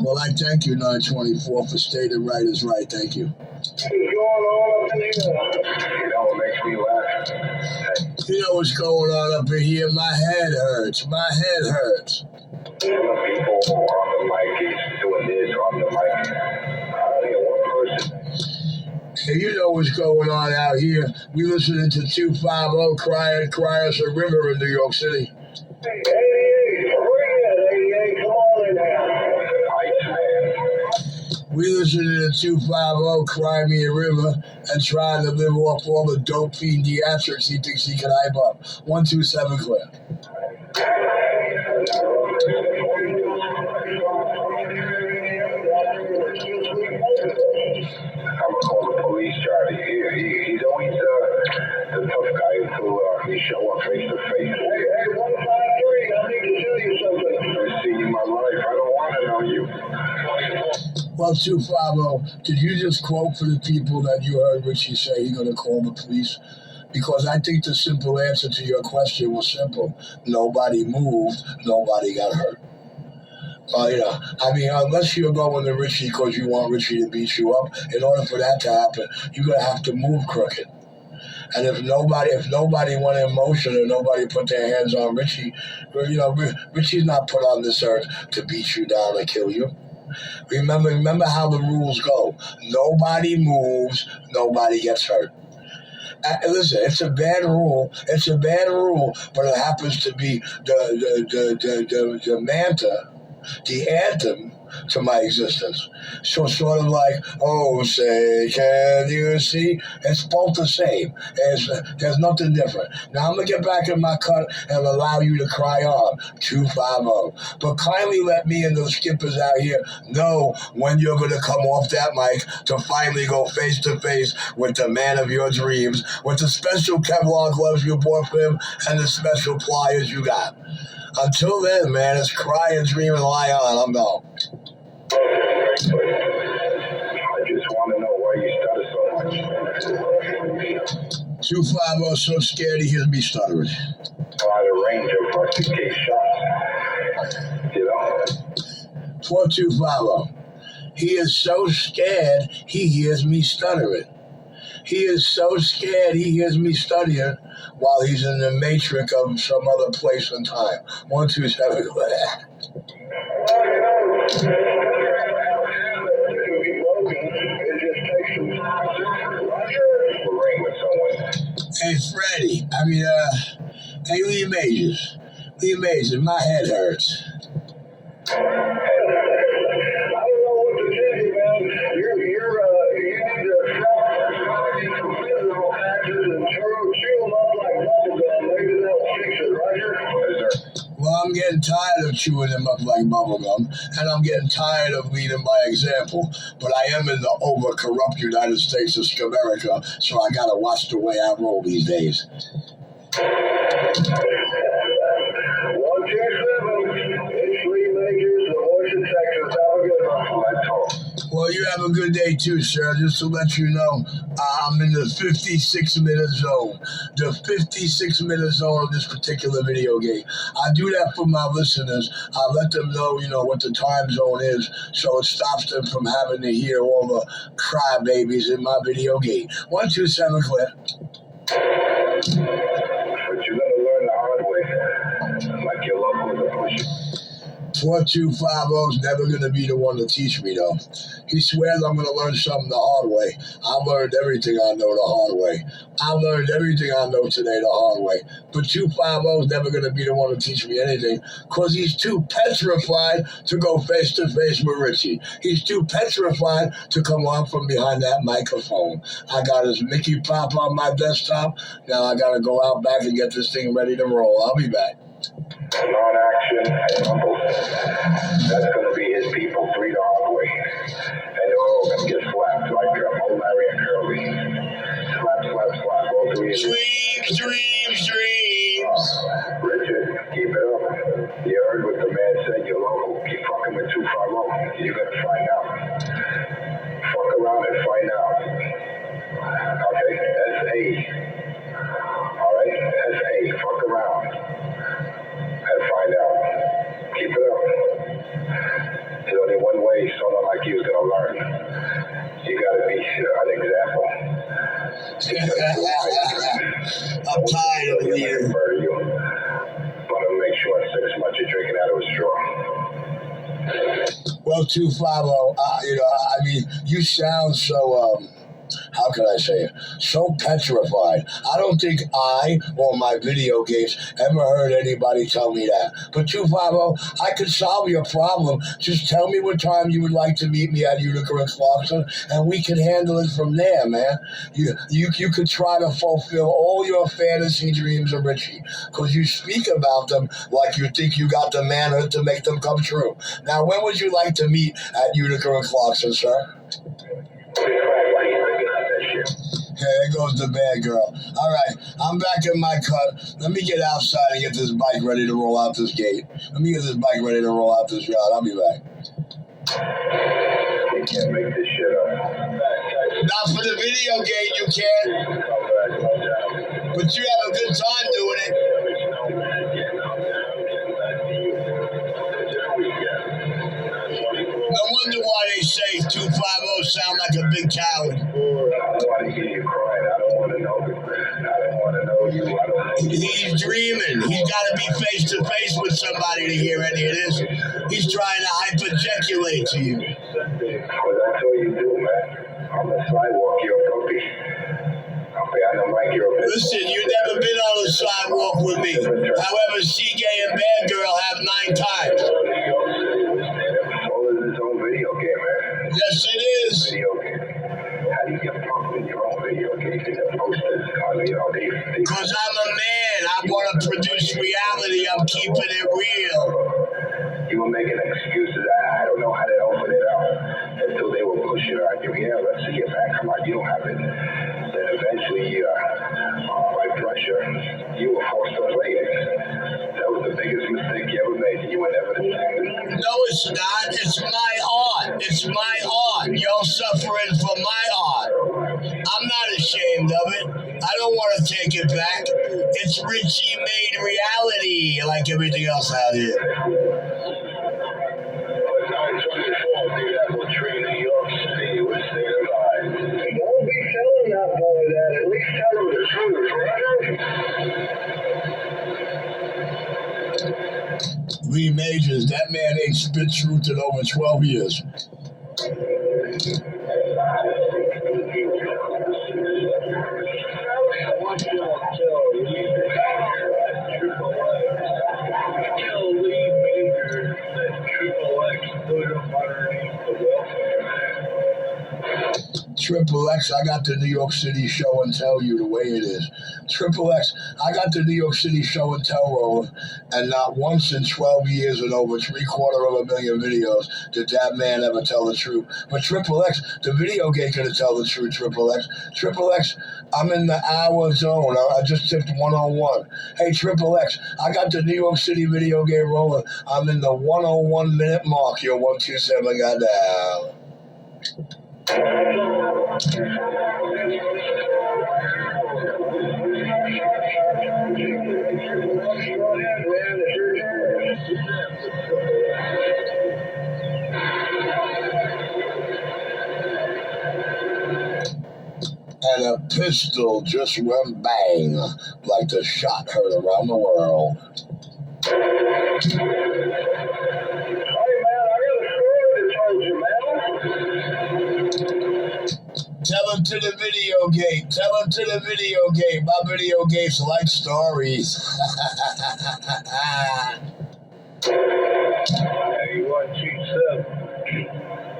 Well, I thank you, 924, for stating right is right. Thank you. What's going on up in here? You know what makes me laugh? You know what's going on up in here? My head hurts. My head hurts. People on the mic is doing this on the mic. I don't hear one person. Hey, you know what's going on out here. We listening to 250 cry us a river in New York City. Hey, 88, bring it, 88, come on in there. We listening to 250 cry me a river and trying to live off all the dope fiend theatrics he thinks he can hype up. 127 clear. I'm gonna call the police, Charlie. He's always the tough guy until he show up face to face. Hey, 153, I need to tell you something. I've seen you in my life. I don't want to know you. Well, 250, did you just quote for the people that you heard Richie say he's going to call the police? Because I think the simple answer to your question was simple. Nobody moved, nobody got hurt. Unless you're going to Richie because you want Richie to beat you up, in order for that to happen, you're going to have to move crooked. And if nobody went in motion and nobody put their hands on Richie, Richie's not put on this earth to beat you down and kill you. Remember how the rules go. Nobody moves, nobody gets hurt. Listen, it's a bad rule. It's a bad rule, but it happens to be the mantra, the anthem to my existence. So sort of like, oh, say, can you see? It's both the same. There's nothing different. Now I'm going to get back in my cut and allow you to cry on, 250. But kindly let me and the skippers out here know when you're going to come off that mic to finally go face to face with the man of your dreams, with the special Kevlar gloves you bought for him and the special pliers you got. Until then, man, it's cry and dream and lie on. I'm gone. I just want to know why you stutter so much. 250 so scared he hears me stuttering. By the range of rustic shots, 4250. He is so scared he hears me stuttering. He is so scared he hears me studying while he's in the matrix of some other place and time. 127. Hey, Freddie. Hey, Lee Majors. My head hurts. I don't know what to tell you, man. You need to stop physical actors and chew them up like bubblegum. Maybe that'll fix it, Roger? Well, I'm getting tired of chewing them up like bubblegum, and I'm getting tired of leading by example. But I am in the over-corrupt United States of America, so I gotta watch the way I roll these days. 127. It's Lee Majors, the voice of Texas. Have a good one. Well, you have a good day too, sir. Just to let you know, I'm in the 56-minute zone. The 56-minute zone of this particular video game. I do that for my listeners. I let them know, what the time zone is, so it stops them from having to hear all the crybabies in my video game. 127 clear. But you're going to learn the hard way, like your love was a push. 4250 is never going to be the one to teach me, though. He swears I'm going to learn something the hard way. I learned everything I know the hard way. I learned everything I know today the hard way. But 250 is never going to be the one to teach me anything because he's too petrified to go face to face with Richie. He's too petrified to come on from behind that microphone. I got his Mickey Pop on my desktop. Now I got to go out back and get this thing ready to roll. I'll be back. Non-action and humble. That's going to be his people 3 the hard way. And they're all going to get slapped like old Larry and Curly. Slap, slap, slap. All 3 of them. Dreams. Richard, keep it up. You heard You're gonna find out. Fuck around and find out. Okay, that's A. Alright, that's A. Fuck around and find out. Keep it up. There's only one way someone like you is gonna learn. You gotta be an example. I'm tired of it here. But I'll make sure in 6 months you're drinking out of a straw. Well, 250, I mean, you sound so, how can I say it? So petrified. I don't think I or my video games ever heard anybody tell me that. But 250, I could solve your problem. Just tell me what time you would like to meet me at Utica and Clarkson, and we can handle it from there, man. You could try to fulfill all your fantasy dreams of Richie, because you speak about them like you think you got the manhood to make them come true. Now, when would you like to meet at Utica and Clarkson, sir? Yeah, there goes the bad girl. All right, I'm back in my cut. Let me get outside and get this bike ready to roll out this gate. Let me get this bike ready to roll out this yard. I'll be back. You can't make this shit up. Not for the video game, you can. But you have a good time doing it. No wonder why they say 250 sound like a big coward. I don't want to hear you crying. I don't want to know. I don't want to know you. I don't know. He's dreaming. He's got to be face to face with somebody to hear any of this. He's trying to hypergeculate to you. Well, that's what you do, man. On the sidewalk, you're a puppy. Okay, I know Mike, you're a bitch. Listen, you've never been on the sidewalk with me. However, CJ and Bad Girl have 9 times. All is his own video game, man. Yes, it is. Video game. How do you get pumped in your own video game? You get posters, Because I'm a man. I want to produce reality. I'm keeping it real. You were making excuses. I don't know how to open it up until they were pushing on you. Yeah, let's see it, man. Come on, you don't have it. Then eventually, by pressure, you were forced to play it. That was the biggest mistake you ever made. You were never the same. No, it's not. It's my art. It's my art. You're suffering for my art. I'm not ashamed of it. I don't want to take it back. It's Richie made reality like everything else out here. Don't be telling that boy that. At least tell him the truth, right? Lee Majors, that man ain't spit truth in over 12 years. Triple X, I got the New York City show and tell you the way it is. Triple X, I got the New York City show and tell rolling, and not once in 12 years and over 750,000 videos did that man ever tell the truth. But Triple X, the video game gonna tell the truth, Triple X. Triple X, I'm in the hour zone. I just tipped 101. Hey, Triple X, I got the New York City video game rolling. I'm in the 101 minute mark. Your 127 got down. And a pistol just went bang, like the shot heard around the world. Hey, man, I got a story to tell you, man. Tell him to the video game. Tell him to the video game. My video games like stories. Hey, 127.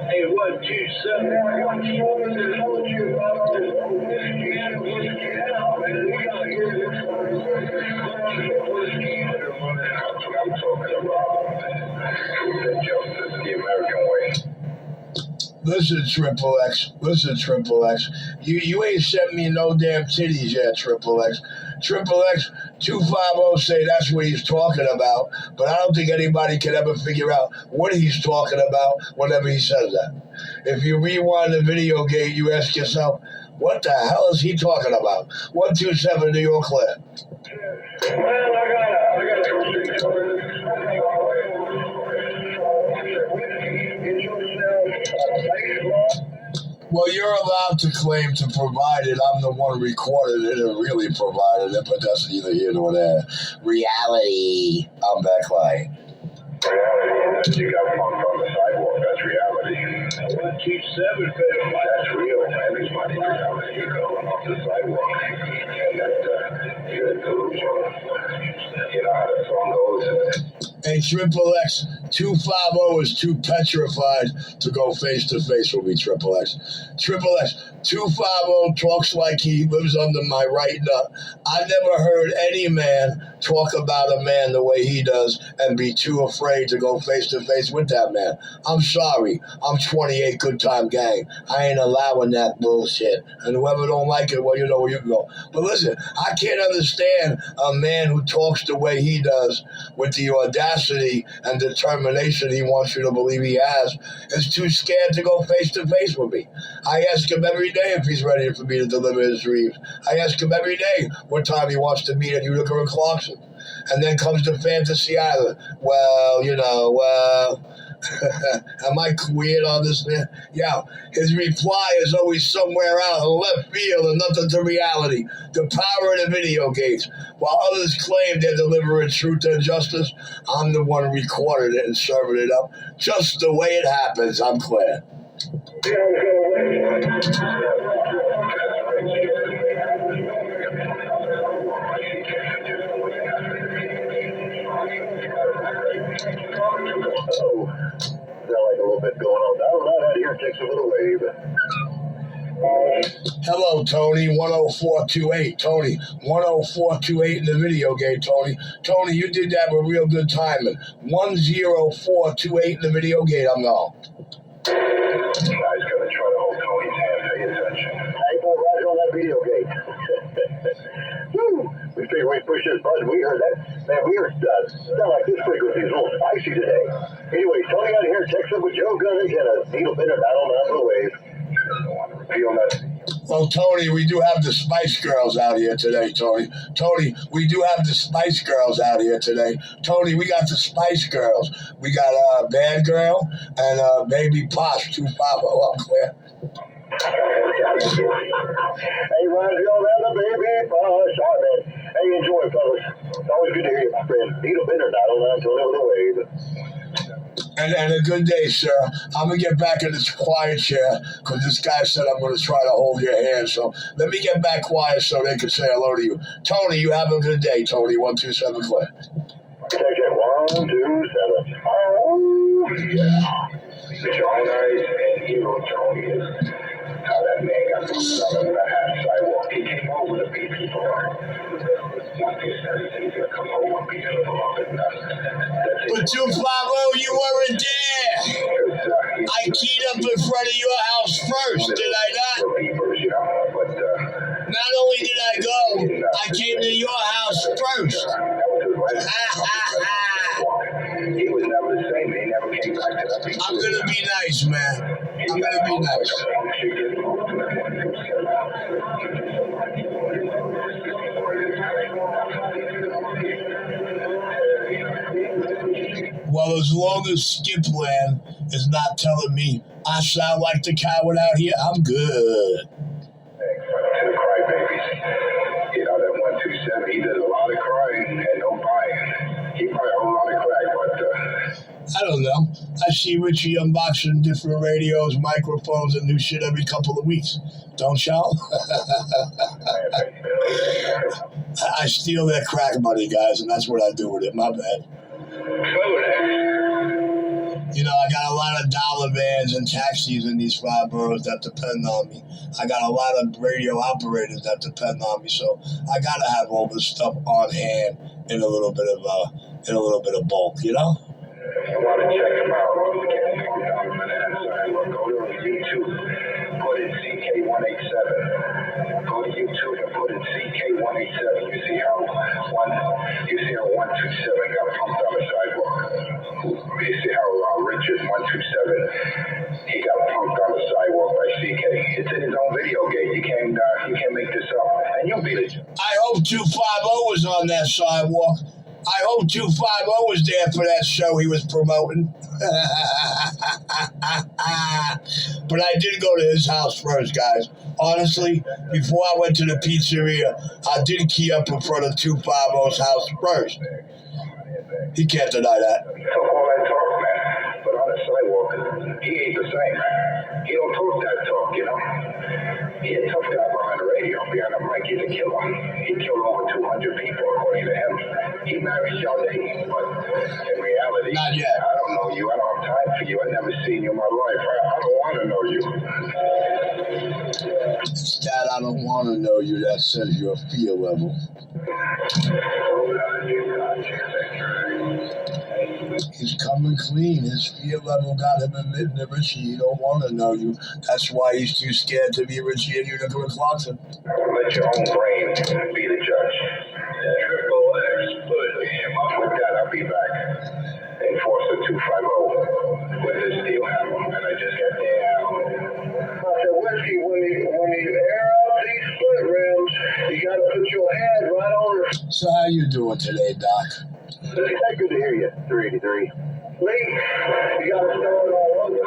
Hey, 127. I told you about all this whiskey and whiskey out, man. We gotta hear this whiskey. That's what I'm talking about. The justice, the American way. Listen, Triple X. Listen, Triple X. You ain't sent me no damn titties yet, Triple X. Triple X 250 say that's what he's talking about, but I don't think anybody can ever figure out what he's talking about whenever he says that. If you rewind the video game, you ask yourself, what the hell is he talking about? 127 New York Clan. Well, I got Well, you're allowed to claim to provide it. I'm the one recorded it and really provided it, but that's neither here nor there. Reality. I'm that client. Reality is that you got punked on the sidewalk. That's reality. 127, that's real. Everybody's reality. You're going off the sidewalk. And that, you're delusional. You know how the song goes. Hey, Triple X 250 is too petrified to go face to face with me, Triple X. Triple X 250 talks like he lives under my right nut. I never heard any man talk about a man the way he does and be too afraid to go face to face with that man. I'm sorry. I'm 28 good time gang. I ain't allowing that bullshit. And whoever don't like it, well, you know where you can go. But listen, I can't understand a man who talks the way he does with the audacity and determination he wants you to believe he has is too scared to go face to face with me. I ask him every day if he's ready for me to deliver his dreams. I ask him every day what time he wants to meet at Utica and Clarkson. And then comes to Fantasy Island. Well, am I weird on this, man? Yeah, his reply is always somewhere out in left field and nothing to reality. The power of the video games. While others claim they're delivering truth and justice, I'm the one recording it and serving it up just the way it happens. I'm clear. Oh, sound like a little bit going on. Not out here, takes a little wave. Hello, Tony, 10428. Tony, 10428 in the video game, Tony. Tony, you did that with real good timing. 10428 in the video game, I'm gone. Guy's gonna try to hold Tony's hand. Pay attention. Hey, boy, right on that video gate. Woo! We figured we'd push this button. We heard that. Man, we heard sound like this frequency is a little spicy today. Anyway, Tony out here texting with Joe Gunn and a needle bender battle down the wave. Well, Tony, we do have the Spice Girls out here today, Tony. Tony, we do have the Spice Girls out here today. Tony, we got the Spice Girls. We got Bad Girl and Baby Posh 250 up clear. Hey, Roger, and the Baby Posh. All right, man. Hey, enjoy, fellas. It's always good to hear you, my friend. Needle bender battle down until the wave. And a good day, sir. I'm going to get back in this quiet chair because this guy said I'm going to try to hold your hand. So let me get back quiet so they can say hello to you. Tony, you have a good day, Tony. 127 clear. Check it. 127. Oh, yeah. The John Nice and Hero Tony is how that man got from the half sidewalk. He came over to beat people up. Once he said he's going to come over and beat people up and But 250, you weren't there. I keyed up in front of your house first, did I not? Not only did I go, I came to your house first. He was never the same. He never came back to that. I'm going to be nice, man. I'm going to be nice. Well, as long as Skipland is not telling me I sound like the coward out here, I'm good. You know, that 127, he did a lot of crying and no buying. He probably had a lot of crack, but I don't know. I see Richie unboxing different radios, microphones, and new shit every couple of weeks. Don't y'all? I steal their crack money, guys, and that's what I do with it. My bad. You know, I got a lot of dollar vans and taxis in these 5 boroughs that depend on me. I got a lot of radio operators that depend on me, so I gotta have all this stuff on hand in a little bit of bulk, you know? I want to check him out. Go to 187. Go to YouTube and put in CK187. You see how 127 got pumped on the sidewalk. You see how Richard 127 he got pumped on the sidewalk by CK. It's in his own video game. You can't make this up. And you'll be the judge. I hope 250 was on that sidewalk. I hope 250 was there for that show he was promoting. But I did go to his house first, guys. Honestly, before I went to the pizzeria, I did key up in front of 250's house first. He can't deny that. He took all that talk, man. But on the sidewalk, he ain't the same, man. He don't talk that talk, you know? He a tough guy behind the radio. Behind the mic, he's a killer. He killed over 200 people, according to him. He married Sade, but in reality, Not yet. I don't know you. I don't have time for you. I've never seen you in my life. I don't want to know you. It's that I don't want to know you that says your fear level. He's coming clean. His fear level got him admitting to Richie. He don't want to know you. That's why he's too scared to be Richie and Unicorn Clarkson. Let your own brain be the judge. Triple X, with that, I'll be back. Enforcer 250 with this deal happen, and I just got down. I said, Whiskey, when you air out these split rims, you gotta put your head right on the... So how you doing today, Doc? It's good to hear you, 383. Lee, you gotta start all over.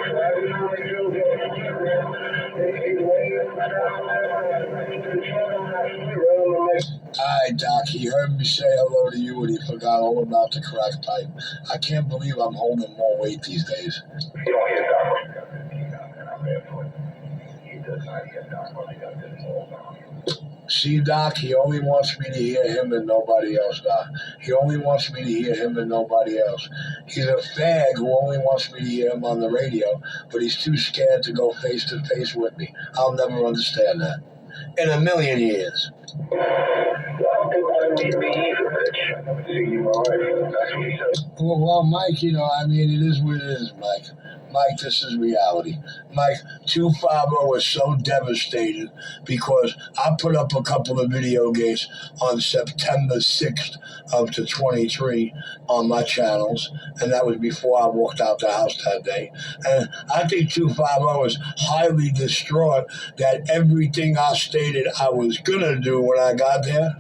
Alright, Doc, he heard me say hello to you and he forgot all about the crack pipe. I can't believe I'm holding more weight these days. You don't hear Doc. He does not hear Doc when I got this all down. See, Doc, he only wants me to hear him and nobody else, Doc. He only wants me to hear him and nobody else. He's a fag who only wants me to hear him on the radio, but he's too scared to go face to face with me. I'll never understand that. In a million years. Well, Mike, it is what it is, Mike. Mike, this is reality. Mike, 250 was so devastated because I put up a couple of video games on September 6th of the 23 on my channels, and that was before I walked out the house that day. And I think 250 was highly distraught that everything I stated I was going to do when I got there,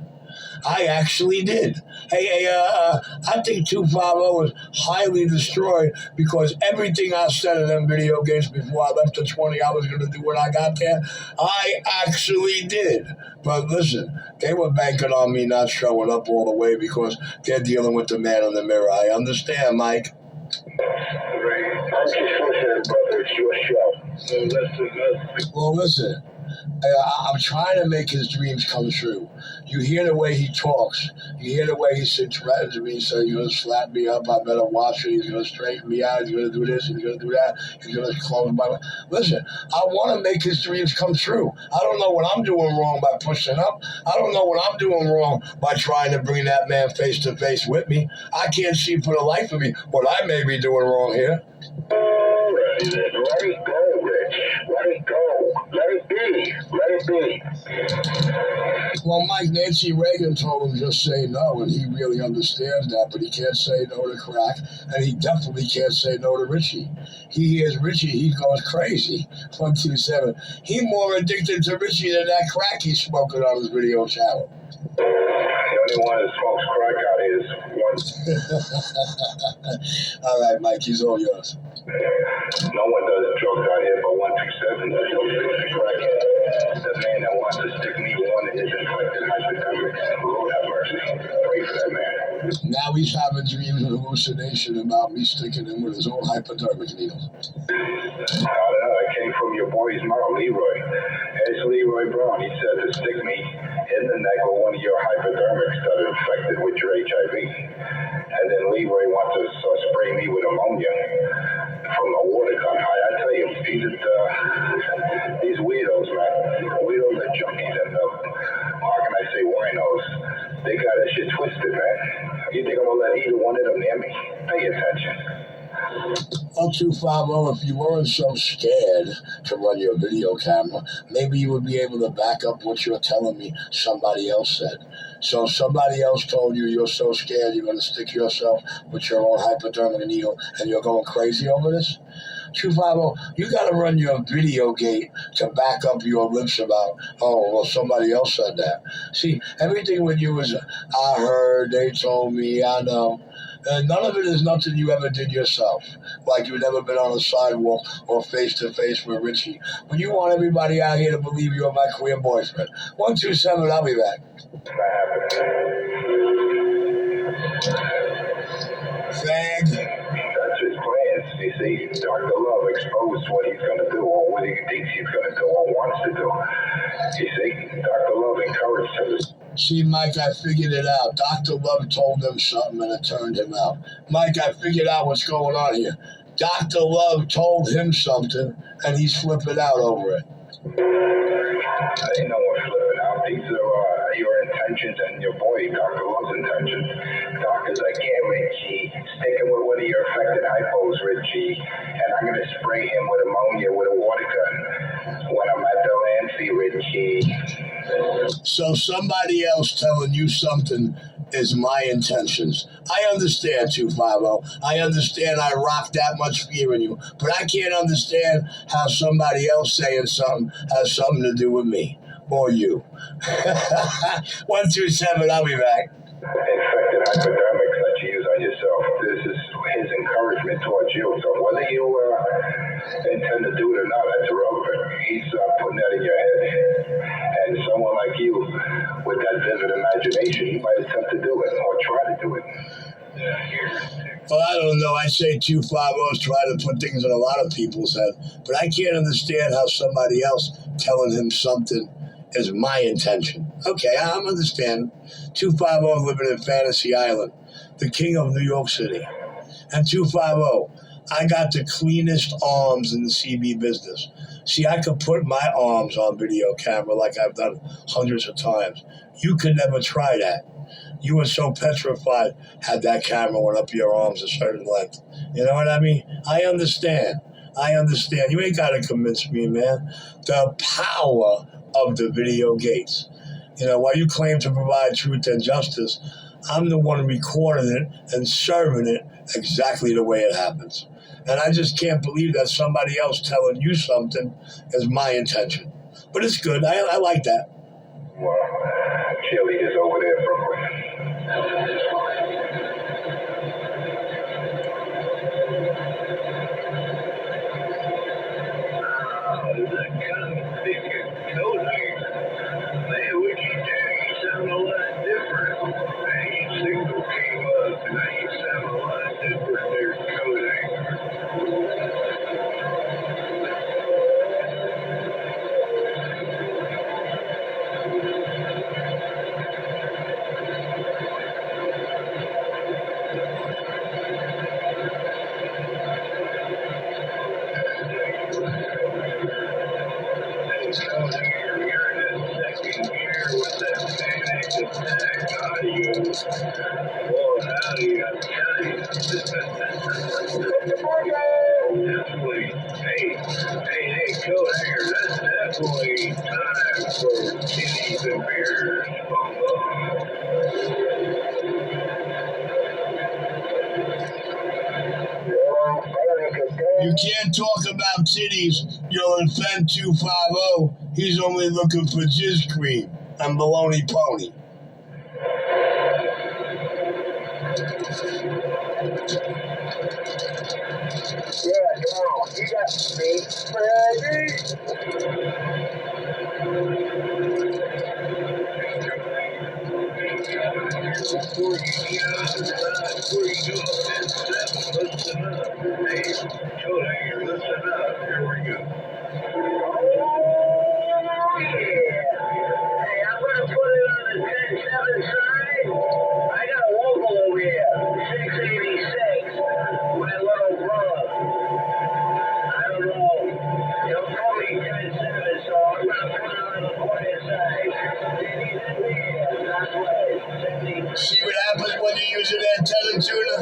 I actually did. I think 250 was highly destroyed because everything I said in them video games before I left the 20 I was going to do when I got there, I actually did. But listen, they were banking on me not showing up all the way because they're dealing with the man in the mirror. I understand, Mike. I'm just listening, brother. It's your show. Well, listen. I'm trying to make his dreams come true. You hear the way he talks. You hear the way he threatens me, so he's going to slap me up. I better watch it. He's going to straighten me out. He's going to do this. He's going to do that. He's going to close my mouth. Listen, I want to make his dreams come true. I don't know what I'm doing wrong by pushing up. I don't know what I'm doing wrong by trying to bring that man face to face with me. I can't see for the life of me what I may be doing wrong here. Let it go, Rich. Let it go. Let it be. Let it be. Well, Mike, Nancy Reagan told him just say no, and he really understands that, but he can't say no to crack, and he definitely can't say no to Richie. He hears Richie, he goes crazy. 127. He more addicted to Richie than that crack he's smoking on his video channel. The only one that smokes crack out here is one. All right, Mike, he's all yours. No one does drugs out here but 127. That's the crackhead. The man that wants to stick me one in his inflicted hypodermic. Lord have mercy. Pray for that man. Now he's having dreams and hallucination about me sticking him with his own hypodermic needle. That came from your boy's mouth, Leroy. It's Leroy Brown. He said to stick me in the neck with one of your hypodermics that are infected with your HIV. And then Leroy wants to spray me with ammonia from a water gun. I tell you, these weirdos, man. Weirdos are junkies and, how can I say, winos. They got that shit twisted, man. You think I'm gonna let either one of them near me? Pay attention. Well, 250, if you weren't so scared to run your video camera, maybe you would be able to back up what you're telling me somebody else said. So if somebody else told you you're so scared you're going to stick yourself with your own hypodermic needle and you're going crazy over this, 250, you got to run your video gate to back up your lips about, oh, well, somebody else said that. See, everything with you is, I heard, they told me, I know. And none of it is nothing you ever did yourself. Like you've never been on a sidewalk or face-to-face with Richie. But you want everybody out here to believe you're my queer boyfriend. 127, I'll be back. Fag. That's his plans. You see, Dr. Love exposed what he's going to do or what he thinks he's going to do or wants to do. You see, Dr. Love encouraged him to. See, Mike, I figured it out. Dr. Love told him something and it turned him out. Mike, I figured out what's going on here. Dr. Love told him something and he's flipping out over it. I didn't know what flipping out. These are your intentions and your boy, Dr. Love's intentions. Doctor's like, yeah, Richie, sticking with one of your affected hypos, Richie, and I'm going to spray him with ammonia with a water gun when I'm at the Lancey, Richie. So somebody else telling you something is my intentions. I understand, 250. I understand I rock that much fear in you, but I can't understand how somebody else saying something has something to do with me or you. 127, I'll be back. Infected hypodermics that you use on yourself. This is his encouragement towards you. So whether you intend to do it or not, that's irrelevant. He's putting that in your head. And someone like you, with that vivid imagination, you might attempt to do it or try to do it. Well, I don't know. I say 250s try to put things in a lot of people's head, but I can't understand how somebody else telling him something is my intention. Okay, I'm understanding. 250 living in Fantasy Island, the king of New York City. And 250, I got the cleanest arms in the CB business. See, I could put my arms on video camera like I've done hundreds of times. You could never try that. You were so petrified had that camera went up your arms a certain length. You know what I mean? I understand. You ain't got to convince me, man. The power of the video gates. You know, while you claim to provide truth and justice, I'm the one recording it and serving it exactly the way it happens. And I just can't believe that somebody else telling you something is my intention. But it's good. I like that. Well, cheerleaders over there, Brooklyn. You can't talk about titties. You'll offend 250. He's only looking for jizz cream and baloney pony. Yeah, come on. You got me ready. See what happens when you use an antenna tuner?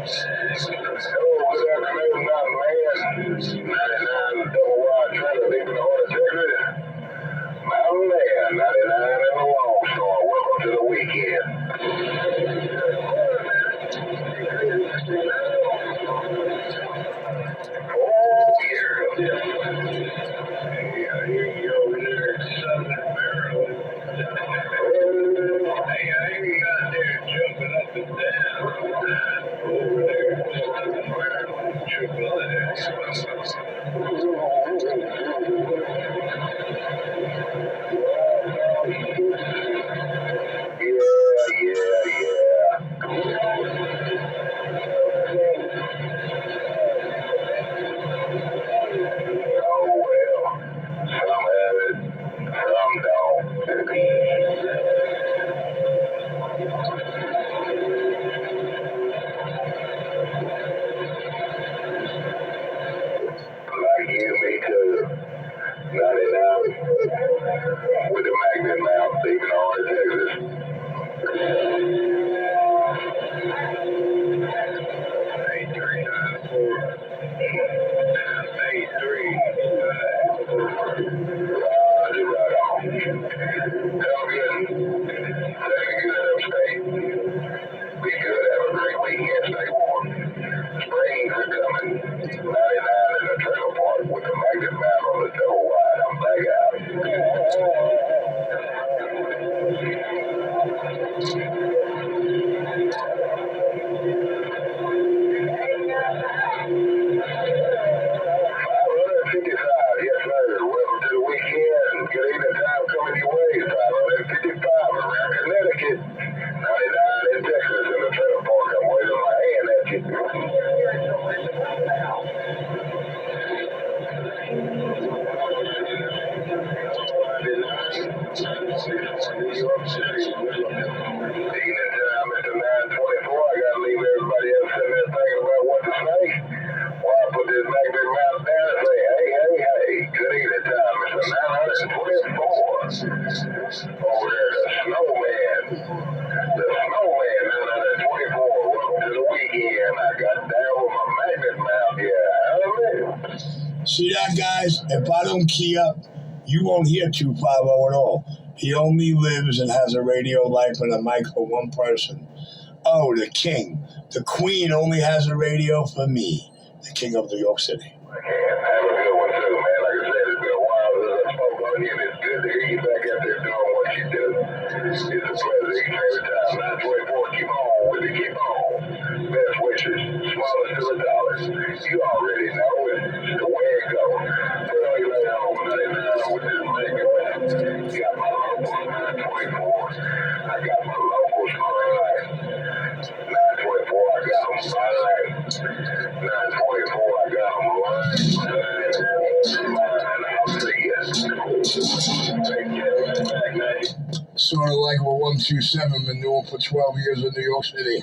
good afternoon, not man. 99 double wide trailer leaving the Hornet, Texas. Mountain Man, 99 in the Long Star. Welcome to the weekend. Oh, yeah. Yeah, you over there in Southern Maryland. Hey, I ain't got there jumping up and down over there in Southern Maryland. Oh, well. Some have it, some don't. Like you, me too. 99 with the magnet mount, leaving Hornet, Texas. 8394. 8394. Right on. Come again. Take it upstate. Be good. Have a great weekend. Stay warm. Springs are coming. 99 in the trailer park with the magnet mount on the double wide. I'm back out. Yes, sir. Welcome to the weekend. Good evening time coming your way. 555 around Connecticut. 99 in Texas in the trailer park. I'm waving my hand at you. New York City. Evening time, Mr. 924. I gotta leave everybody else sitting there thinking about what to say. While I put this magnet mount down and say, hey, hey, hey. Good evening time, Mr. 924. Over there, the snowman. The snowman, 924. Welcome to the weekend. I got down with my magnet mount. Yeah, hallelujah. See that, guys? If I don't key up, you won't hear 250 at all. He only lives and has a radio life and a mic for one person. Oh, the king. The queen only has a radio for me. The king of New York City. Have a good one too, man. Like I said, it's been a while since I spoke on you, and it's good to hear you back out there doing what you do. It's a pleasure each and every time. 924, keep on with it, keep on. Best wishes, smallest to the dollars. You already know it. It's the way it goes. Put on your lay home 99 with this magnet mount. Got my locals 924. I got my locals mine. 924, I got them mine. 924, I got them Sort of like what 127 been doing for 12 years in New York City.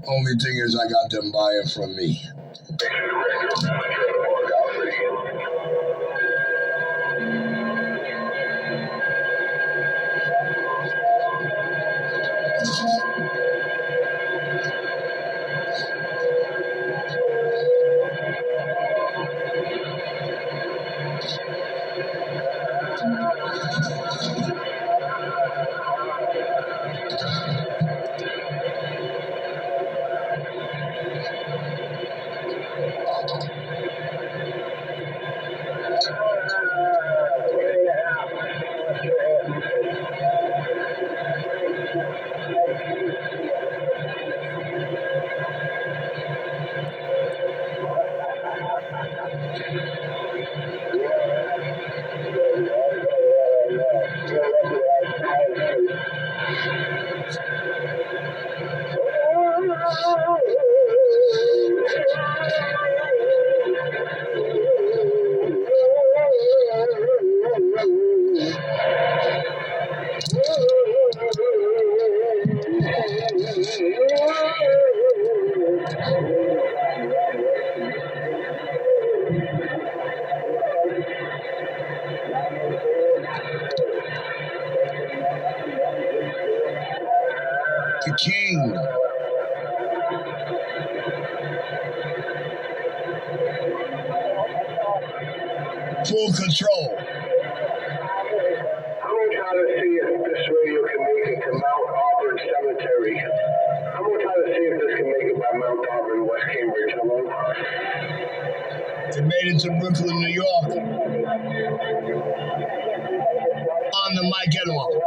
Only thing is I got them buying from me. The king. Full control. I'm gonna try to see if this radio can make it to Mount Auburn Cemetery. I'm gonna try to see if this can make it by Mount Auburn, West Cambridge. Hello? It made it to Brooklyn, New York. On the mic, anyone.